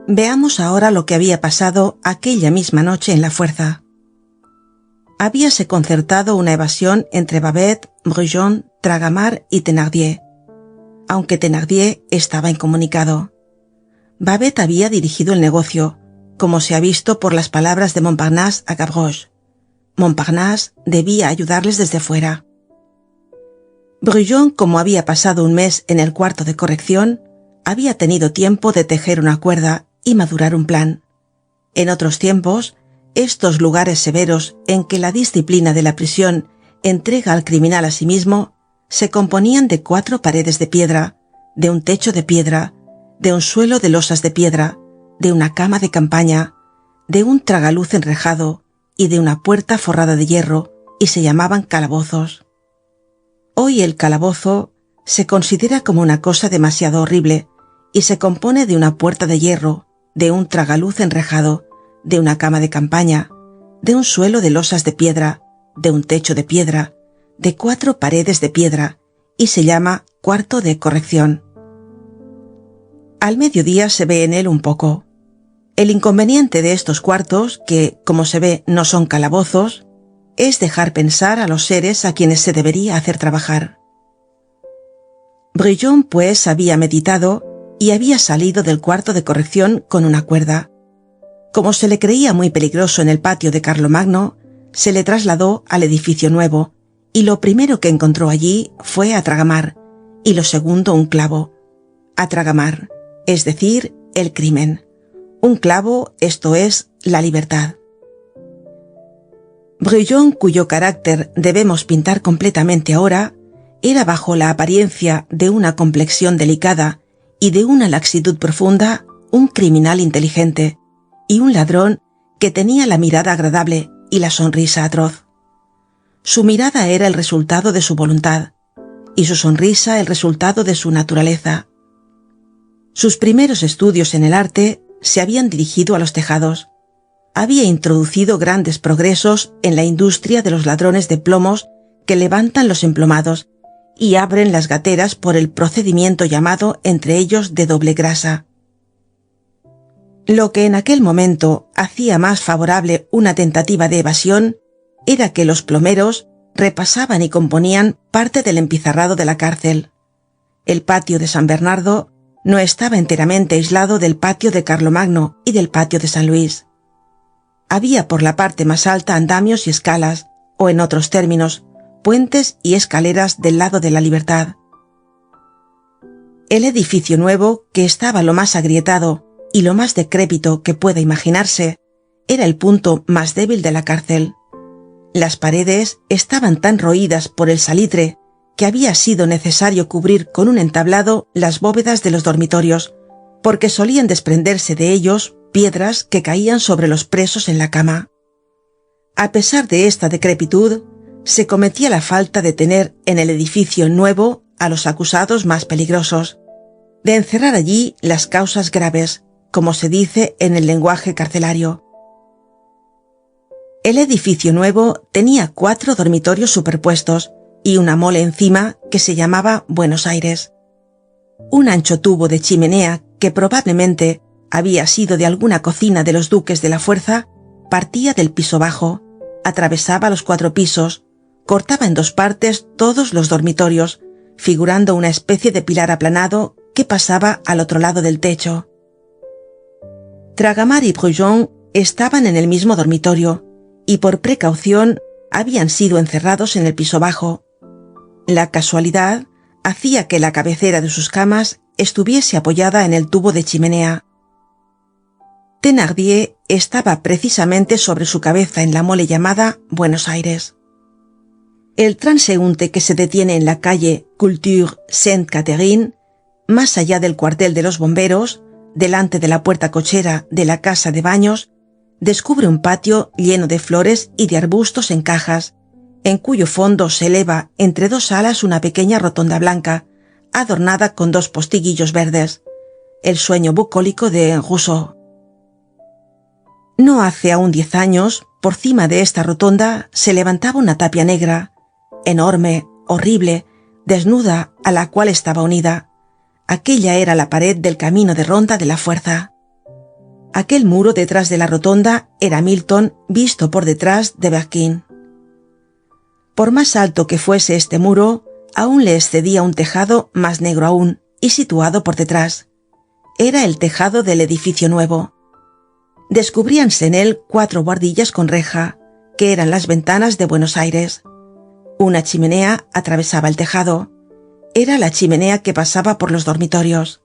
Veamos ahora lo que había pasado aquella misma noche en la Fuerza. Habíase concertado una evasión entre Babet, Brujon, Tragamar y Thénardier, aunque Thénardier estaba incomunicado. Babet había dirigido el negocio, como se ha visto por las palabras de Montparnasse a Gavroche. Montparnasse debía ayudarles desde fuera. Brujon, como había pasado un mes en el cuarto de corrección, había tenido tiempo de tejer una cuerda y madurar un plan. En otros tiempos, estos lugares severos en que la disciplina de la prisión entrega al criminal a sí mismo, se componían de 4 paredes de piedra, de un techo de piedra, de un suelo de losas de piedra, de una cama de campaña, de un tragaluz enrejado y de una puerta forrada de hierro, y se llamaban calabozos. Hoy el calabozo se considera como una cosa demasiado horrible, y se compone de una puerta de hierro, de un tragaluz enrejado, de una cama de campaña, de un suelo de losas de piedra, de un techo de piedra, de 4 paredes de piedra, y se llama cuarto de corrección. Al mediodía se ve en él un poco. El inconveniente de estos cuartos, que, como se ve, no son calabozos, es dejar pensar a los seres a quienes se debería hacer trabajar. Brujon, pues, había meditado y había salido del cuarto de corrección con una cuerda. Como se le creía muy peligroso en el patio de Carlomagno, se le trasladó al edificio nuevo, y lo primero que encontró allí fue a Tragamar, y lo segundo un clavo. A Tragamar, es decir, el crimen. Un clavo, esto es, la libertad. Brujon, cuyo carácter debemos pintar completamente ahora, era bajo la apariencia de una complexión delicada y de una laxitud profunda, un criminal inteligente, y un ladrón que tenía la mirada agradable y la sonrisa atroz. Su mirada era el resultado de su voluntad, y su sonrisa el resultado de su naturaleza. Sus primeros estudios en el arte se habían dirigido a los tejados. Había introducido grandes progresos en la industria de los ladrones de plomos que levantan los emplomados y abren las gateras por el procedimiento llamado entre ellos de doble grasa. Lo que en aquel momento hacía más favorable una tentativa de evasión era que los plomeros repasaban y componían parte del empizarrado de la cárcel. El patio de San Bernardo no estaba enteramente aislado del patio de Carlomagno y del patio de San Luis. Había por la parte más alta andamios y escalas, o en otros términos, puentes y escaleras del lado de la libertad. El edificio nuevo, que estaba lo más agrietado y lo más decrépito que pueda imaginarse, era el punto más débil de la cárcel. Las paredes estaban tan roídas por el salitre que había sido necesario cubrir con un entablado las bóvedas de los dormitorios, porque solían desprenderse de ellos piedras que caían sobre los presos en la cama. A pesar de esta decrepitud, se cometía la falta de tener en el edificio nuevo a los acusados más peligrosos, de encerrar allí las causas graves, como se dice en el lenguaje carcelario. El edificio nuevo tenía 4 dormitorios superpuestos y una mole encima que se llamaba Buenos Aires. Un ancho tubo de chimenea, que probablemente había sido de alguna cocina de los duques de la Fuerza, partía del piso bajo, atravesaba los 4 pisos, cortaba en 2 partes todos los dormitorios, figurando una especie de pilar aplanado que pasaba al otro lado del techo. Tragamar y Brujon estaban en el mismo dormitorio, y por precaución habían sido encerrados en el piso bajo. La casualidad hacía que la cabecera de sus camas estuviese apoyada en el tubo de chimenea. Thénardier estaba precisamente sobre su cabeza en la mole llamada Buenos Aires. El transeúnte que se detiene en la calle Culture Sainte-Catherine, más allá del cuartel de los bomberos, delante de la puerta cochera de la casa de baños, descubre un patio lleno de flores y de arbustos en cajas, en cuyo fondo se eleva entre 2 alas una pequeña rotonda blanca, adornada con 2 postiguillos verdes, el sueño bucólico de Rousseau. No hace aún 10 años, por cima de esta rotonda se levantaba una tapia negra, enorme, horrible, desnuda, a la cual estaba unida. Aquella era la pared del camino de ronda de la Fuerza. Aquel muro detrás de la rotonda era Milton visto por detrás de Berquin. Por más alto que fuese este muro, aún le excedía un tejado más negro aún y situado por detrás. era el tejado del edificio nuevo. Descubríanse en él 4 buhardillas con reja, que eran las ventanas de Buenos Aires. Una chimenea atravesaba el tejado. Era la chimenea que pasaba por los dormitorios.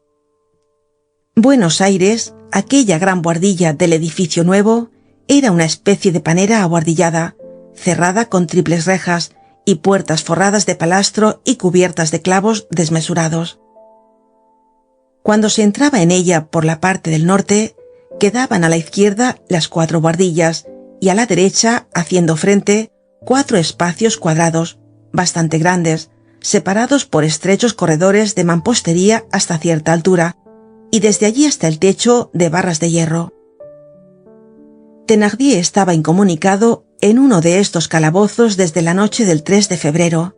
Buenos Aires, aquella gran buhardilla del edificio nuevo, era una especie de panera abuhardillada, cerrada con triples rejas y puertas forradas de palastro y cubiertas de clavos desmesurados. Cuando se entraba en ella por la parte del norte, quedaban a la izquierda las 4 buhardillas y a la derecha, haciendo frente, 4 espacios cuadrados, bastante grandes, separados por estrechos corredores de mampostería hasta cierta altura, y desde allí hasta el techo de barras de hierro. Thénardier estaba incomunicado en uno de estos calabozos desde la noche del 3 de febrero.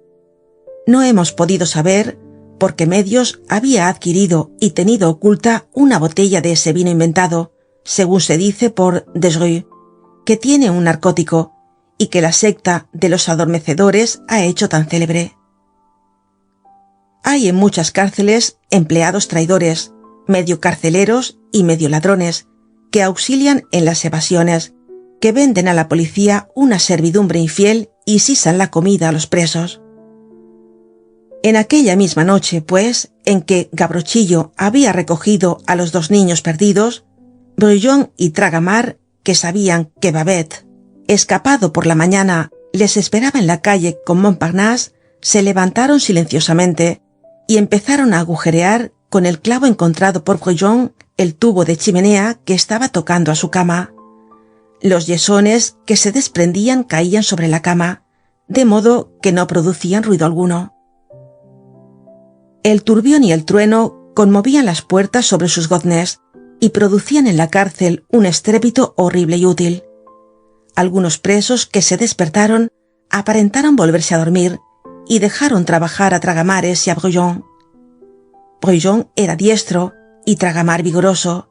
No hemos podido saber por qué medios había adquirido y tenido oculta una botella de ese vino inventado, según se dice por Desrues, que tiene un narcótico y que la secta de los adormecedores ha hecho tan célebre. Hay en muchas cárceles empleados traidores, medio carceleros y medio ladrones, que auxilian en las evasiones, que venden a la policía una servidumbre infiel y sisan la comida a los presos. En aquella misma noche, pues, en que Gavrochillo había recogido a los 2 niños perdidos, Brujon y Tragamar, que sabían que Babet, escapado por la mañana, les esperaba en la calle con Montparnasse, se levantaron silenciosamente y empezaron a agujerear con el clavo encontrado por Brujon el tubo de chimenea que estaba tocando a su cama. Los yesones que se desprendían caían sobre la cama, de modo que no producían ruido alguno. El turbión y el trueno conmovían las puertas sobre sus goznes y producían en la cárcel un estrépito horrible y útil. Algunos presos que se despertaron aparentaron volverse a dormir y dejaron trabajar a Tragamares y a Brujon. Brujon era diestro y Tragamar vigoroso,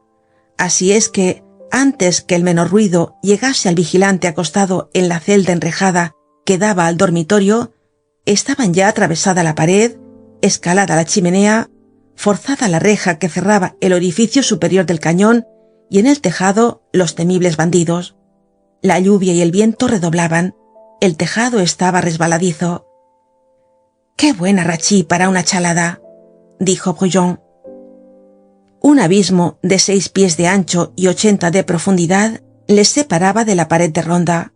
así es que, antes que el menor ruido llegase al vigilante acostado en la celda enrejada que daba al dormitorio, estaban ya atravesada la pared, escalada la chimenea, forzada la reja que cerraba el orificio superior del cañón y en el tejado los temibles bandidos. La lluvia y el viento redoblaban, el tejado estaba resbaladizo. «¡Qué buena rachí para una chalada!», dijo Brujon. Un abismo de 6 pies de ancho y 80 de profundidad les separaba de la pared de ronda.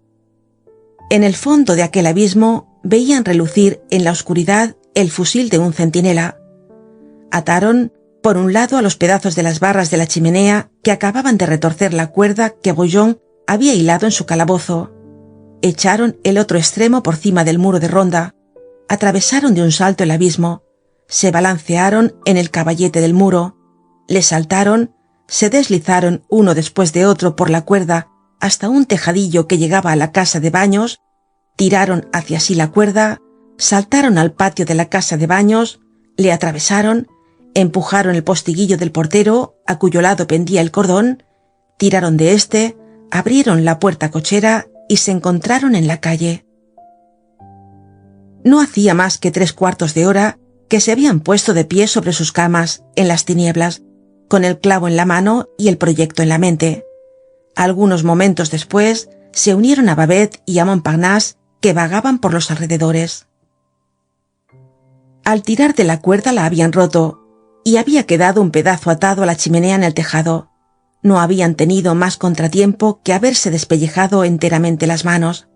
En el fondo de aquel abismo veían relucir en la oscuridad el fusil de un centinela. Ataron por un lado a los pedazos de las barras de la chimenea que acababan de retorcer la cuerda que Brujon había hilado en su calabozo. Echaron el otro extremo por cima del muro de ronda, atravesaron de un salto el abismo, se balancearon en el caballete del muro, le saltaron, se deslizaron uno después de otro por la cuerda hasta un tejadillo que llegaba a la casa de baños, tiraron hacia sí la cuerda, saltaron al patio de la casa de baños, le atravesaron, empujaron el postiguillo del portero, a cuyo lado pendía el cordón, tiraron de éste, abrieron la puerta cochera y se encontraron en la calle. No hacía más que 3/4 de hora que se habían puesto de pie sobre sus camas, en las tinieblas, con el clavo en la mano y el proyecto en la mente. Algunos momentos después se unieron a Babet y a Montparnasse, que vagaban por los alrededores. Al tirar de la cuerda la habían roto, y había quedado un pedazo atado a la chimenea en el tejado. No habían tenido más contratiempo que haberse despellejado enteramente las manos.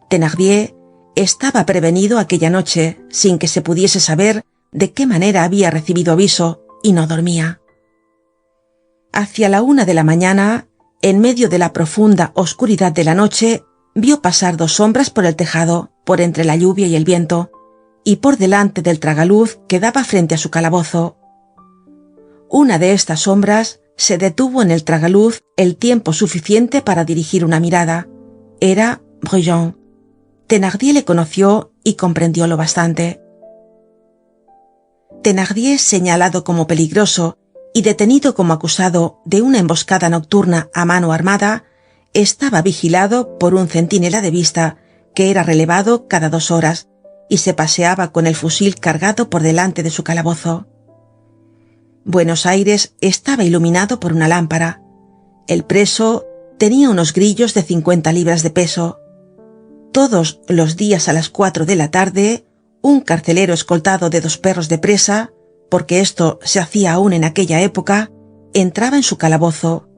Thénardier estaba prevenido aquella noche, sin que se pudiese saber de qué manera había recibido aviso, y no dormía. Hacia la 1 de la mañana, en medio de la profunda oscuridad de la noche, vio pasar 2 sombras por el tejado, por entre la lluvia y el viento, y por delante del tragaluz que daba frente a su calabozo. Una de estas sombras se detuvo en el tragaluz el tiempo suficiente para dirigir una mirada. Era Brujon. Thénardier le conoció y comprendió lo bastante. Thénardier, señalado como peligroso y detenido como acusado de una emboscada nocturna a mano armada, estaba vigilado por un centinela de vista que era relevado cada 2 horas y se paseaba con el fusil cargado por delante de su calabozo. Buenos Aires estaba iluminado por una lámpara. El preso tenía unos grillos de 50 libras de peso. Todos los días a las 4 de la tarde, un carcelero escoltado de 2 perros de presa, porque esto se hacía aún en aquella época, entraba en su calabozo.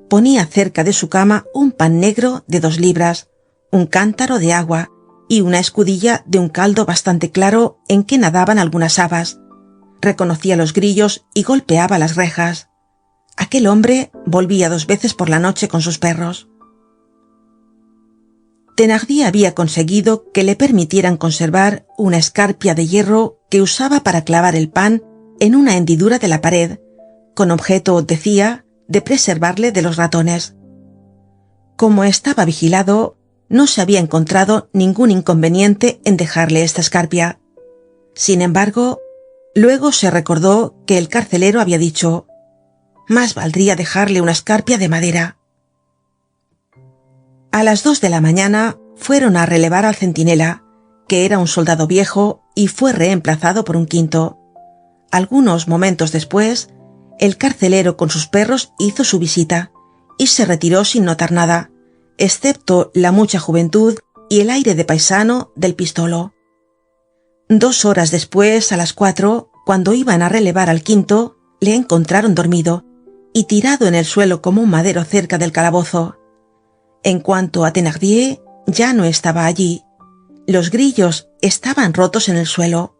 Ponía cerca de su cama un pan negro de 2 libras, un cántaro de agua y una escudilla de un caldo bastante claro en que nadaban algunas habas. Reconocía los grillos y golpeaba las rejas. Aquel hombre volvía 2 veces por la noche con sus perros. Thénardier había conseguido que le permitieran conservar una escarpia de hierro que usaba para clavar el pan en una hendidura de la pared, con objeto, decía, de preservarle de los ratones. Como estaba vigilado, no se había encontrado ningún inconveniente en dejarle esta escarpia. Sin embargo, luego se recordó que el carcelero había dicho: «Más valdría dejarle una escarpia de madera». A las 2 de la mañana fueron a relevar al centinela, que era un soldado viejo, y fue reemplazado por un quinto. Algunos momentos después, el carcelero con sus perros hizo su visita y se retiró sin notar nada, excepto la mucha juventud y el aire de paisano del pistolo. 2 horas después, a las 4, cuando iban a relevar al quinto, le encontraron dormido y tirado en el suelo como un madero cerca del calabozo. En cuanto a Thénardier, ya no estaba allí. Los grillos estaban rotos en el suelo.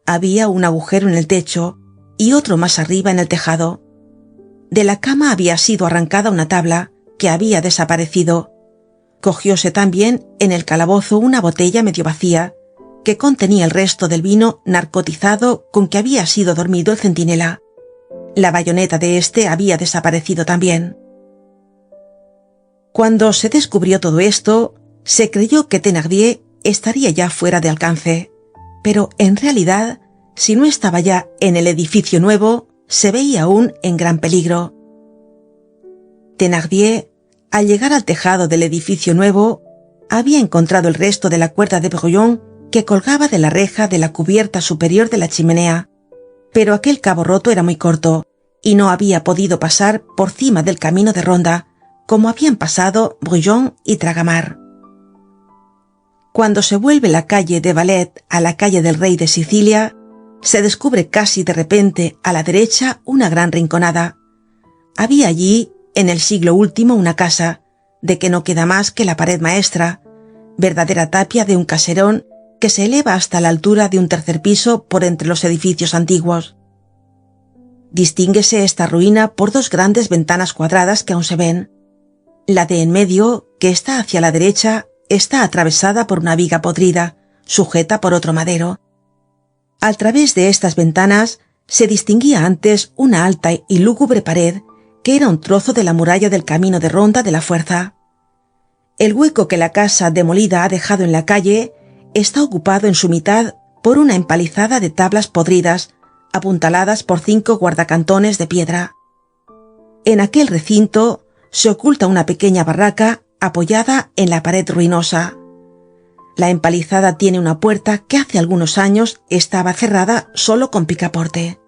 Había un agujero en el techo y otro más arriba en el tejado. De la cama había sido arrancada una tabla que había desaparecido. Cogióse también en el calabozo una botella medio vacía que contenía el resto del vino narcotizado con que había sido dormido el centinela. La bayoneta de este había desaparecido también. Cuando se descubrió todo esto, se creyó que Thénardier estaría ya fuera de alcance, pero en realidad, si no estaba ya en el edificio nuevo, se veía aún en gran peligro. Thénardier, al llegar al tejado del edificio nuevo, había encontrado el resto de la cuerda de Brujon que colgaba de la reja de la cubierta superior de la chimenea, pero aquel cabo roto era muy corto y no había podido pasar por cima del camino de ronda, como habían pasado Brujon y Tragamar. Cuando se vuelve la calle de Valette a la calle del Rey de Sicilia, se descubre casi de repente a la derecha una gran rinconada. Había allí, en el siglo último, una casa, de que no queda más que la pared maestra, verdadera tapia de un caserón que se eleva hasta la altura de un tercer piso por entre los edificios antiguos. Distínguese esta ruina por 2 grandes ventanas cuadradas que aún se ven. La de en medio, que está hacia la derecha, está atravesada por una viga podrida, sujeta por otro madero. Al través de estas ventanas se distinguía antes una alta y lúgubre pared, que era un trozo de la muralla del camino de ronda de la Fuerza. El hueco que la casa demolida ha dejado en la calle está ocupado en su mitad por una empalizada de tablas podridas, apuntaladas por 5 guardacantones de piedra. En aquel recinto se oculta una pequeña barraca apoyada en la pared ruinosa. La empalizada tiene una puerta que hace algunos años estaba cerrada solo con picaporte.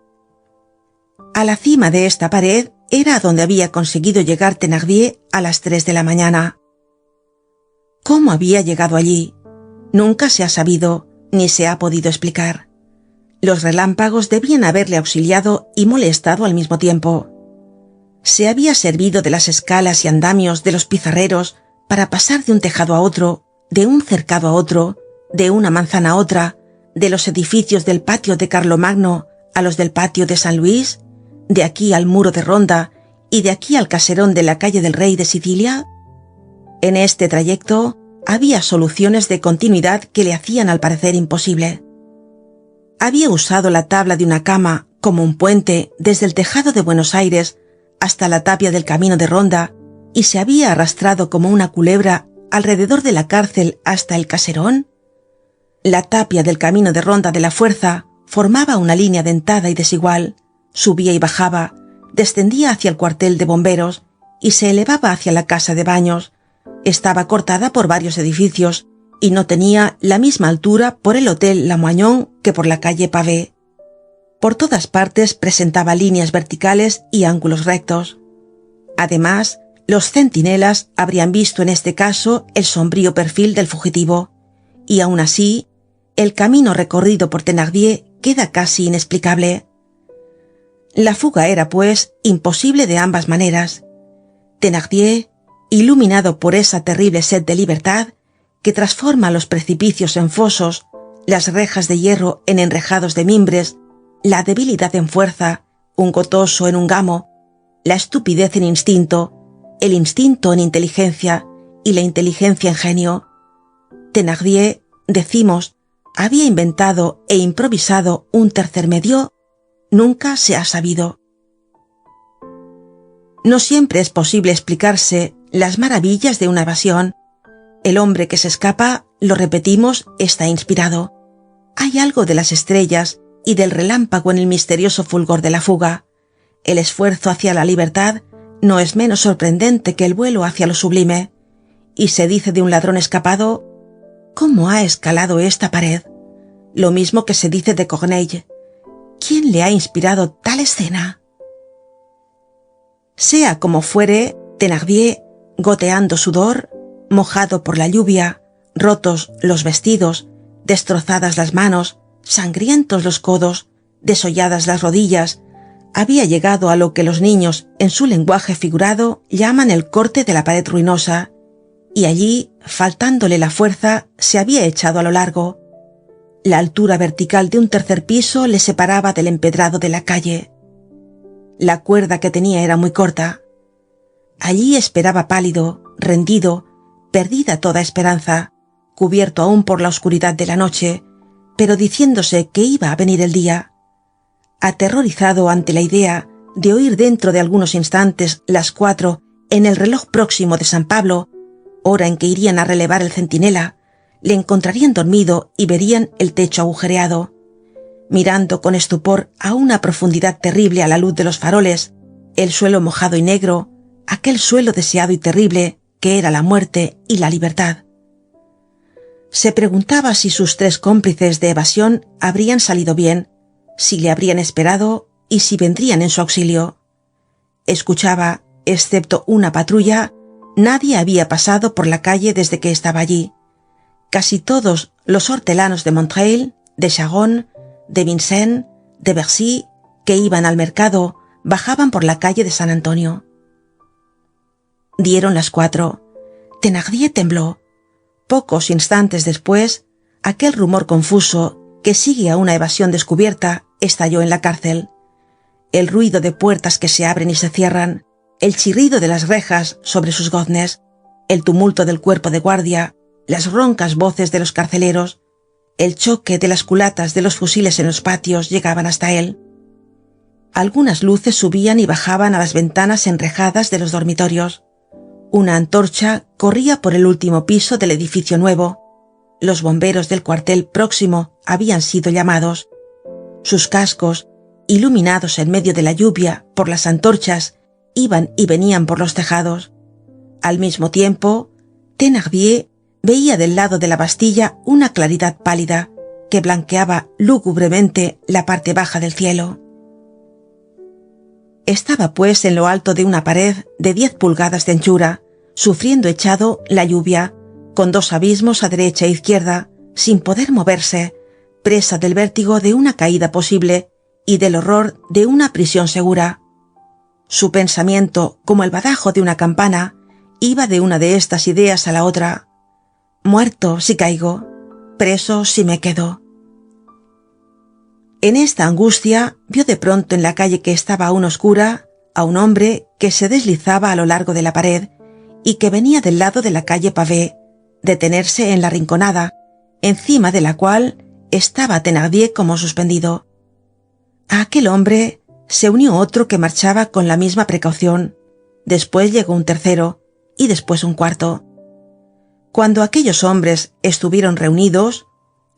A la cima de esta pared era a donde había conseguido llegar Thénardier a las 3 de la mañana. ¿Cómo había llegado allí? Nunca se ha sabido, ni se ha podido explicar. Los relámpagos debían haberle auxiliado y molestado al mismo tiempo. Se había servido de las escalas y andamios de los pizarreros para pasar de un tejado a otro, de un cercado a otro, de una manzana a otra, de los edificios del patio de Carlomagno a los del patio de San Luis, de aquí al muro de Ronda y de aquí al caserón de la calle del Rey de Sicilia. En este trayecto había soluciones de continuidad que le hacían al parecer imposible. Había usado la tabla de una cama como un puente desde el tejado de Buenos Aires hasta la tapia del camino de Ronda y se había arrastrado como una culebra alrededor de la cárcel hasta el caserón. La tapia del camino de Ronda de la Fuerza formaba una línea dentada y desigual, subía y bajaba, descendía hacia el cuartel de bomberos y se elevaba hacia la casa de baños. Estaba cortada por varios edificios y no tenía la misma altura por el hotel Lamoignon que por la calle Pavé. Por todas partes presentaba líneas verticales y ángulos rectos. Además, los centinelas habrían visto en este caso el sombrío perfil del fugitivo, y aun así, el camino recorrido por Thénardier queda casi inexplicable. La fuga era, pues, imposible de ambas maneras. Thénardier, iluminado por esa terrible sed de libertad que transforma los precipicios en fosos, las rejas de hierro en enrejados de mimbres, la debilidad en fuerza, un gotoso en un gamo, la estupidez en instinto, el instinto en inteligencia y la inteligencia en genio. Thénardier, decimos, había inventado e improvisado un tercer medio. Nunca se ha sabido. No siempre es posible explicarse las maravillas de una evasión. El hombre que se escapa, lo repetimos, está inspirado. Hay algo de las estrellas y del relámpago en el misterioso fulgor de la fuga. El esfuerzo hacia la libertad no es menos sorprendente que el vuelo hacia lo sublime. Y se dice de un ladrón escapado: ¿cómo ha escalado esta pared? Lo mismo que se dice de Corneille. ¿Quién le ha inspirado tal escena? Sea como fuere, Thénardier, goteando sudor, mojado por la lluvia, rotos los vestidos, destrozadas las manos, sangrientos los codos, desolladas las rodillas, había llegado a lo que los niños, en su lenguaje figurado, llaman el corte de la pared ruinosa, y allí, faltándole la fuerza, se había echado a lo largo. La altura vertical de un tercer piso le separaba del empedrado de la calle. La cuerda que tenía era muy corta. Allí esperaba pálido, rendido, perdida toda esperanza, cubierto aún por la oscuridad de la noche, pero diciéndose que iba a venir el día. Aterrorizado ante la idea de oír dentro de algunos instantes las 4 en el reloj próximo de San Pablo, hora en que irían a relevar el centinela, le encontrarían dormido y verían el techo agujereado. Mirando con estupor a una profundidad terrible a la luz de los faroles, el suelo mojado y negro, aquel suelo deseado y terrible que era la muerte y la libertad. Se preguntaba si sus 3 cómplices de evasión habrían salido bien, si le habrían esperado y si vendrían en su auxilio. Escuchaba, excepto una patrulla, nadie había pasado por la calle desde que estaba allí. Casi todos los hortelanos de Montreuil, de Charonne, de Vincennes, de Bercy, que iban al mercado, bajaban por la calle de San Antonio. Dieron las 4. Thénardier tembló. Pocos instantes después, aquel rumor confuso que sigue a una evasión descubierta estalló en la cárcel. El ruido de puertas que se abren y se cierran, el chirrido de las rejas sobre sus goznes, el tumulto del cuerpo de guardia, las roncas voces de los carceleros, el choque de las culatas de los fusiles en los patios llegaban hasta él. Algunas luces subían y bajaban a las ventanas enrejadas de los dormitorios. Una antorcha corría por el último piso del edificio nuevo. Los bomberos del cuartel próximo habían sido llamados. Sus cascos, iluminados en medio de la lluvia por las antorchas, iban y venían por los tejados. Al mismo tiempo, Thénardier veía del lado de la Bastilla una claridad pálida que blanqueaba lúgubremente la parte baja del cielo. Estaba pues en lo alto de una pared de 10 pulgadas de anchura, sufriendo echado la lluvia, con 2 abismos a derecha e izquierda, sin poder moverse, presa del vértigo de una caída posible y del horror de una prisión segura. Su pensamiento, como el badajo de una campana, iba de una de estas ideas a la otra. Muerto si caigo, preso si me quedo. En esta angustia vio de pronto en la calle que estaba aún oscura a un hombre que se deslizaba a lo largo de la pared y que venía del lado de la calle Pavé, detenerse en la rinconada, encima de la cual estaba Thénardier como suspendido. A aquel hombre se unió otro que marchaba con la misma precaución. Después llegó un tercero y después un cuarto. Cuando aquellos hombres estuvieron reunidos,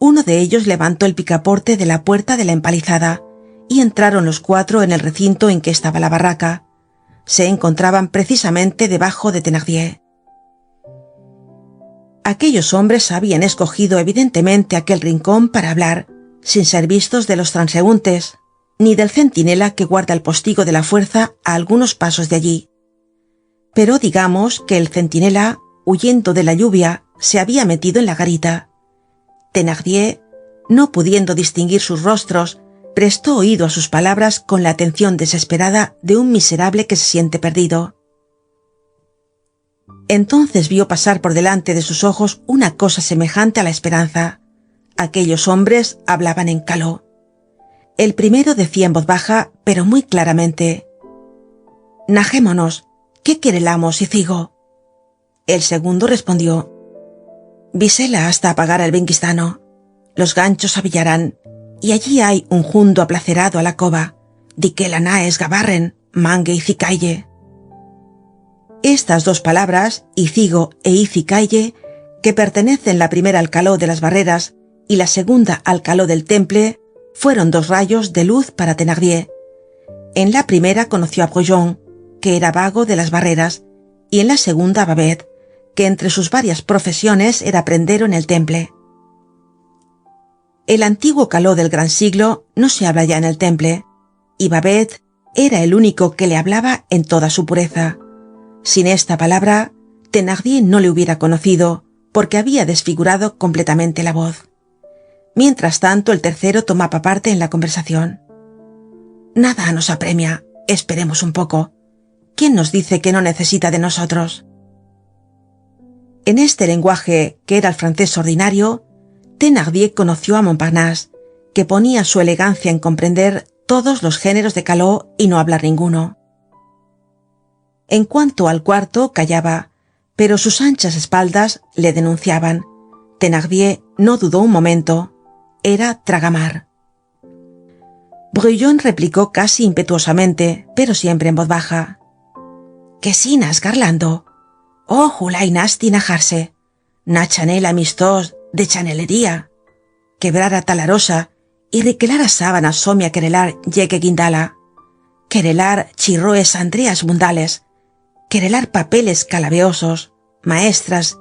uno de ellos levantó el picaporte de la puerta de la empalizada y entraron los 4 en el recinto en que estaba la barraca. Se encontraban precisamente debajo de Thénardier. Aquellos hombres habían escogido evidentemente aquel rincón para hablar, sin ser vistos de los transeúntes. ni del centinela que guarda el postigo de la fuerza a algunos pasos de allí. Pero digamos que el centinela, huyendo de la lluvia, se había metido en la garita. Thénardier, no pudiendo distinguir sus rostros, prestó oído a sus palabras con la atención desesperada de un miserable que se siente perdido. Entonces vio pasar por delante de sus ojos una cosa semejante a la esperanza. Aquellos hombres hablaban en caló. El primero decía en voz baja, pero muy claramente: «Najémonos, ¿qué querelamos, Icigo?» El segundo respondió: «Visela hasta apagar el benquistano. Los ganchos avillarán, y allí hay un jundo aplacerado a la cova, di que la naes gabarren, mangue y cicaille». Estas dos palabras, Icigo e Icicaille, que pertenecen la primera al caló de las barreras y la segunda al caló del temple, fueron dos rayos de luz para Thénardier. En la primera conoció a Brujon, que era vago de las barreras, y en la segunda a Babet, que entre sus varias profesiones era prendero en el temple. El antiguo caló del gran siglo no se habla ya en el temple, y Babet era el único que le hablaba en toda su pureza. Sin esta palabra, Thénardier no le hubiera conocido, porque había desfigurado completamente la voz. Mientras tanto, el tercero tomaba parte en la conversación. «Nada nos apremia, esperemos un poco. ¿Quién nos dice que no necesita de nosotros?» En este lenguaje, que era el francés ordinario, Thénardier conoció a Montparnasse, que ponía su elegancia en comprender todos los géneros de caló y no hablar ninguno. En cuanto al cuarto, callaba, pero sus anchas espaldas le denunciaban. Thénardier no dudó un momento. Era tragamar. Brujon replicó casi impetuosamente, pero siempre en voz baja: «¿Qué sinas, Garlando? Oh, Julay nasti najarse, na chanel amistos de chanelería, quebrara talarosa y riquelara sábanas somia querelar llegue guindala, querelar chirroes andreas mundales, querelar papeles calabeosos, maestras,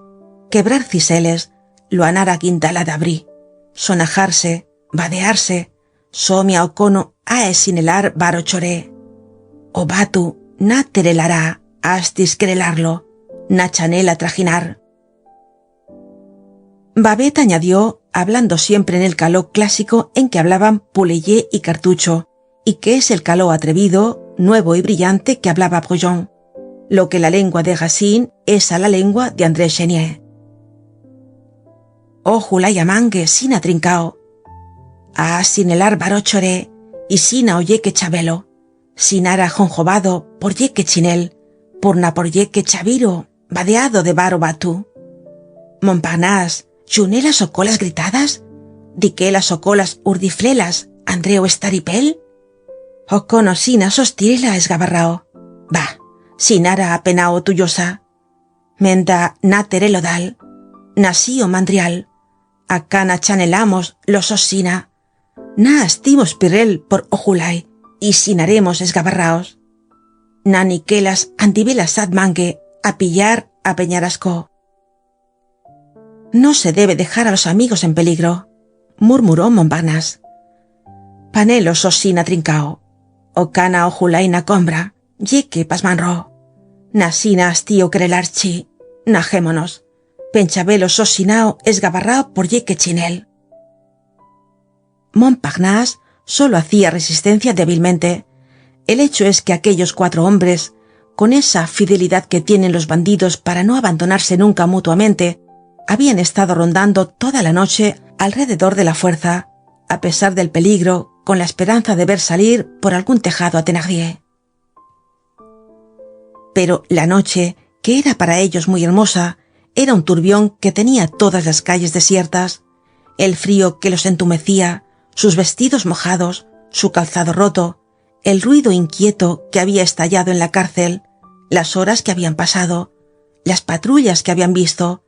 quebrar ciseles, loanara guindala dabrí, sonajarse, vadearse, somia ocono aesinelar varo choré, o batu na terelará astis querelarlo, na chanela trajinar». Babet añadió, hablando siempre en el caló clásico en que hablaban Poulailler y Cartucho, y que es el caló atrevido, nuevo y brillante que hablaba Brujon, lo que la lengua de Racine es a la lengua de André Chenier. «Oh, Julay amangue, sina trincao, sin el árbaro choré, y sina oye que chabelo, sinara jonjobado, por ye que chinel, purna por ye que chaviro, vadeado de varo batu. Montparnasse, chuné las ocolas gritadas, di que las ocolas urdiflelas, Andreo estaripel, o conosina sostirela esgabarrao, va, sinara apenao tuyosa, menda naterelo dal, nasío mandrial, acá na chanelamos los osina, na astimos pirrel por ojulay, y sinaremos esgabarraos, na niquelas antivelas admangue, a pillar a peñarasco». «No se debe dejar a los amigos en peligro», murmuró Montparnasse. «Panelos osina trincao, o cana ojulaina combra, yeque pasmanro, nasina astío querelarchi, najémonos, penchabelos osinao esgabarrao por yeque chinel». Montparnasse solo hacía resistencia débilmente. El hecho es que aquellos cuatro hombres, con esa fidelidad que tienen los bandidos para no abandonarse nunca mutuamente, habían estado rondando toda la noche alrededor de la fuerza, a pesar del peligro, con la esperanza de ver salir por algún tejado a Thénardier. Pero la noche, que era para ellos muy hermosa, era un turbión que tenía todas las calles desiertas, el frío que los entumecía, sus vestidos mojados, su calzado roto, el ruido inquieto que había estallado en la cárcel, las horas que habían pasado, las patrullas que habían visto,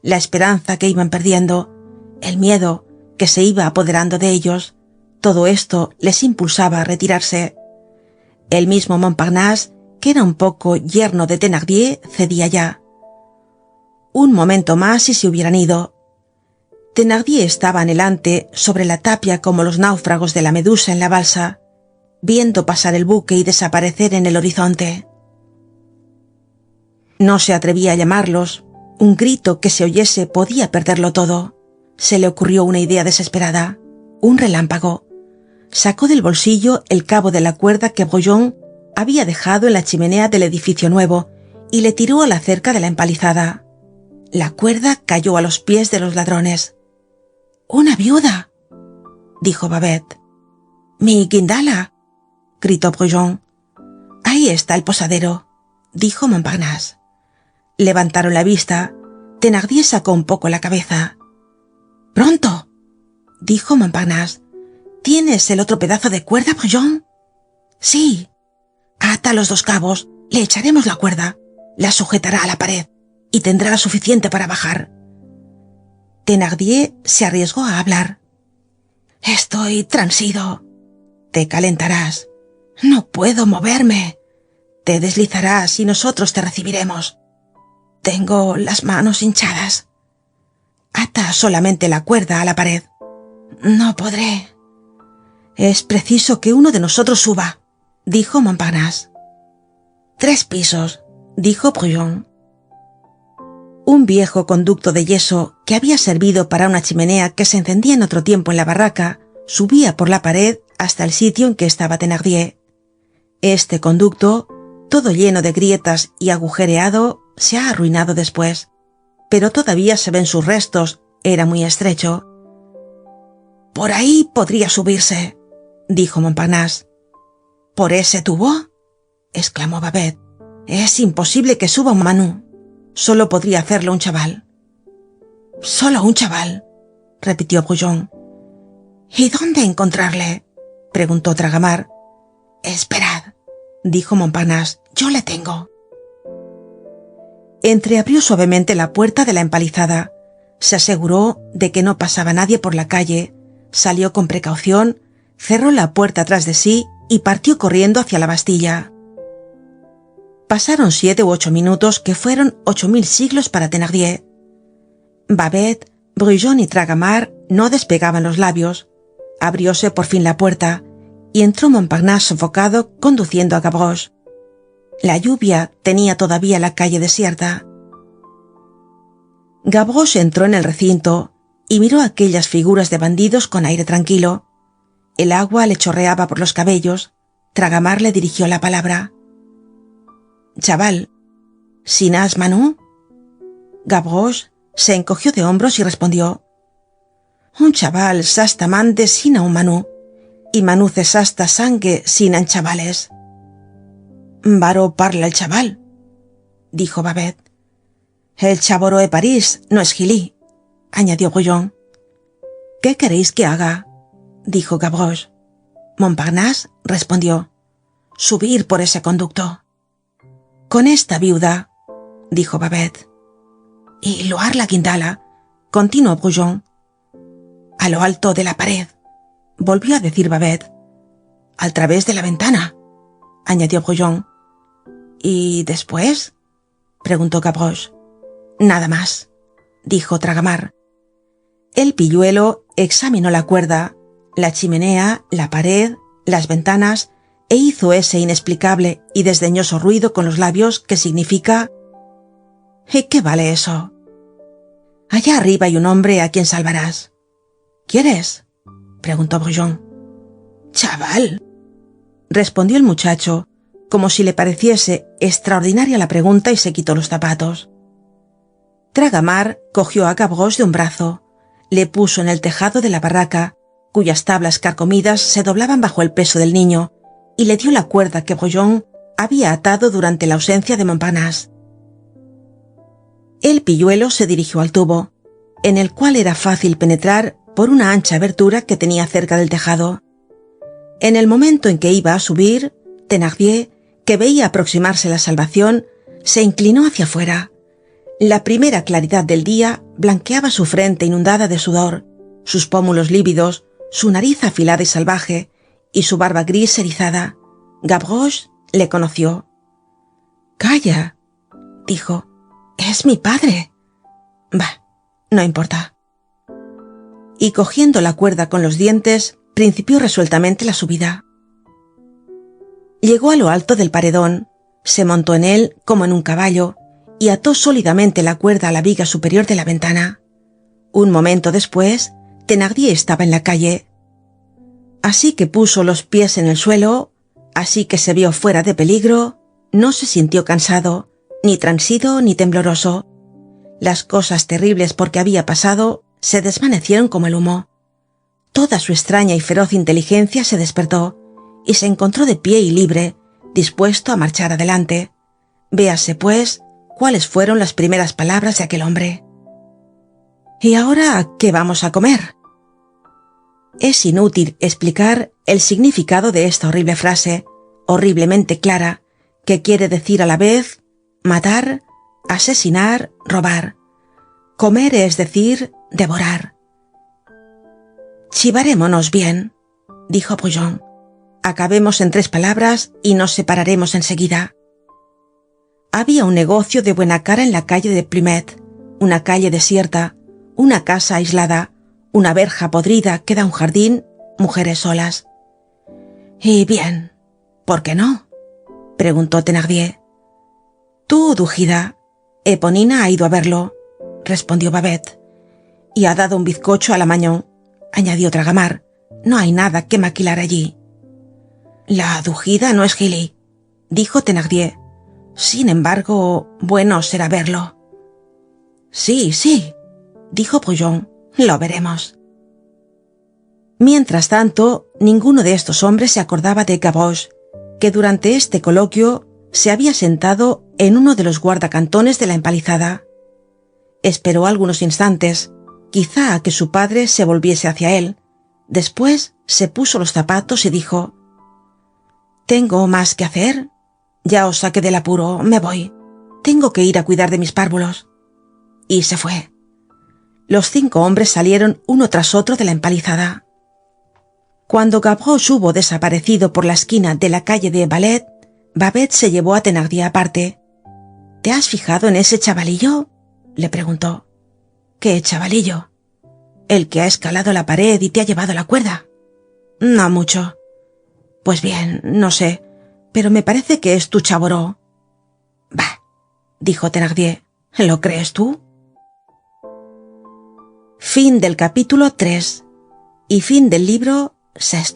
la esperanza que iban perdiendo, el miedo que se iba apoderando de ellos, todo esto les impulsaba a retirarse. El mismo Montparnasse, que era un poco yerno de Thénardier, cedía ya. Un momento más y se hubieran ido. Thénardier estaba anhelante sobre la tapia como los náufragos de la medusa en la balsa, viendo pasar el buque y desaparecer en el horizonte. No se atrevía a llamarlos. Un grito que se oyese podía perderlo todo. Se le ocurrió una idea desesperada. Un relámpago. Sacó del bolsillo el cabo de la cuerda que Brujon había dejado en la chimenea del edificio nuevo y le tiró a la cerca de la empalizada. La cuerda cayó a los pies de los ladrones. «¡Una viuda!», dijo Babet. «¡Mi guindala!», gritó Brujon. «Ahí está el posadero», dijo Montparnasse. Levantaron la vista. Thénardier sacó un poco la cabeza. «¡Pronto!», dijo Montparnasse. «¿Tienes el otro pedazo de cuerda, Brujon?». «Sí». «Ata los 2 cabos, le echaremos la cuerda, la sujetará a la pared y tendrá suficiente para bajar». Thénardier se arriesgó a hablar. «Estoy transido». «Te calentarás». «No puedo moverme». «Te deslizarás y nosotros te recibiremos». «Tengo las manos hinchadas». «Ata solamente la cuerda a la pared». «No podré». «Es preciso que uno de nosotros suba», dijo Montparnasse. 3 pisos, dijo Brujon. Un viejo conducto de yeso que había servido para una chimenea que se encendía en otro tiempo en la barraca subía por la pared hasta el sitio en que estaba Thénardier. Este conducto, todo lleno de grietas y agujereado, se ha arruinado después, pero todavía se ven sus restos. Era muy estrecho. «Por ahí podría subirse», dijo Montparnasse. «¿Por ese tubo?», exclamó Babet. «Es imposible que suba un manú. Solo podría hacerlo un chaval». «Solo un chaval», repitió Brujon. «¿Y dónde encontrarle?», preguntó Tragamar. «Esperad», dijo Montparnasse, «yo le tengo». Entreabrió suavemente la puerta de la empalizada. Se aseguró de que no pasaba nadie por la calle. Salió con precaución, cerró la puerta tras de sí y partió corriendo hacia la Bastilla. Pasaron 7 u 8 minutos que fueron 8000 siglos para Thénardier. Babet, Brujon y Tragamar no despegaban los labios. Abrióse por fin la puerta y entró Montparnasse sofocado conduciendo a Gavroche. La lluvia tenía todavía la calle desierta. Gavroche entró en el recinto y miró aquellas figuras de bandidos con aire tranquilo. El agua le chorreaba por los cabellos. Tragamar le dirigió la palabra. «Chaval, ¿sin has Manú?». Gavroche se encogió de hombros y respondió: «Un chaval sasta mande sin a un Manú, y Manú ce sasta sangue sin an chavales». «Varo parla el chaval», dijo Babet. «El chaboro de París no es gilí», añadió Brujon. «¿Qué queréis que haga?», dijo Gavroche. Montparnasse respondió: «Subir por ese conducto». «Con esta viuda», dijo Babet. «Y loar la guindala», continuó Brujon. «A lo alto de la pared», volvió a decir Babet. «Al través de la ventana», añadió Brujon. «¿Y después?», preguntó Gavroche. «Nada más», dijo Tragamar. El pilluelo examinó la cuerda, la chimenea, la pared, las ventanas, e hizo ese inexplicable y desdeñoso ruido con los labios que significa: «¿Y qué vale eso?». «Allá arriba hay un hombre a quien salvarás». «¿Quieres?», preguntó Brujon. «Chaval», respondió el muchacho, como si le pareciese extraordinaria la pregunta, y se quitó los zapatos. Tragamar cogió a Gavroche de un brazo, le puso en el tejado de la barraca, cuyas tablas carcomidas se doblaban bajo el peso del niño, y le dio la cuerda que Brujon había atado durante la ausencia de Montparnasse. El pilluelo se dirigió al tubo, en el cual era fácil penetrar por una ancha abertura que tenía cerca del tejado. En el momento en que iba a subir, Thénardier, que veía aproximarse la salvación, se inclinó hacia afuera. La primera claridad del día blanqueaba su frente inundada de sudor, sus pómulos lívidos, su nariz afilada y salvaje, y su barba gris erizada. Gavroche le conoció. «Calla», dijo, «es mi padre». «Bah, no importa». Y cogiendo la cuerda con los dientes, principió resueltamente la subida. Llegó a lo alto del paredón, se montó en él como en un caballo y ató sólidamente la cuerda a la viga superior de la ventana. Un momento después, Thénardier estaba en la calle. Así que puso los pies en el suelo, así que se vio fuera de peligro, no se sintió cansado, ni transido ni tembloroso. Las cosas terribles por que había pasado se desvanecieron como el humo. Toda su extraña y feroz inteligencia se despertó y se encontró de pie y libre, dispuesto a marchar adelante. Véase, pues, cuáles fueron las primeras palabras de aquel hombre. ¿Y ahora qué vamos a comer? Es inútil explicar el significado de esta horrible frase, horriblemente clara, que quiere decir a la vez matar, asesinar, robar. Comer es decir, devorar. Chivarémonos bien, dijo Brujon. Acabemos en 3 palabras y nos separaremos enseguida. Había un negocio de buena cara en la calle de Plumet, una calle desierta, una casa aislada, una verja podrida que da un jardín, mujeres solas. Y bien, ¿por qué no? Preguntó Thénardier. Tú, Dugida, Eponina ha ido a verlo, respondió Babet. Y ha dado un bizcocho a la Magnon, añadió Tragamar. No hay nada que maquilar allí. La Dugida no es gili, dijo Thénardier. Sin embargo, bueno será verlo. Sí, sí, dijo Brujon. Lo veremos. Mientras tanto, ninguno de estos hombres se acordaba de Gavroche, que durante este coloquio se había sentado en uno de los guardacantones de la empalizada. Esperó algunos instantes, quizá a que su padre se volviese hacia él. Después se puso los zapatos y dijo: ¿Tengo más que hacer? Ya os saqué del apuro, me voy. Tengo que ir a cuidar de mis párvulos. Y se fue. Los 5 hombres salieron uno tras otro de la empalizada. Cuando Gavroche hubo desaparecido por la esquina de la calle de Ballet, Babet se llevó a Thénardier aparte. ¿Te has fijado en ese chavalillo?, le preguntó. ¿Qué chavalillo? El que ha escalado la pared y te ha llevado la cuerda. No mucho. Pues bien, no sé, pero me parece que es tu chavoró. Bah, dijo Thénardier. ¿Lo crees tú? Fin del capítulo 3 y fin del libro 6.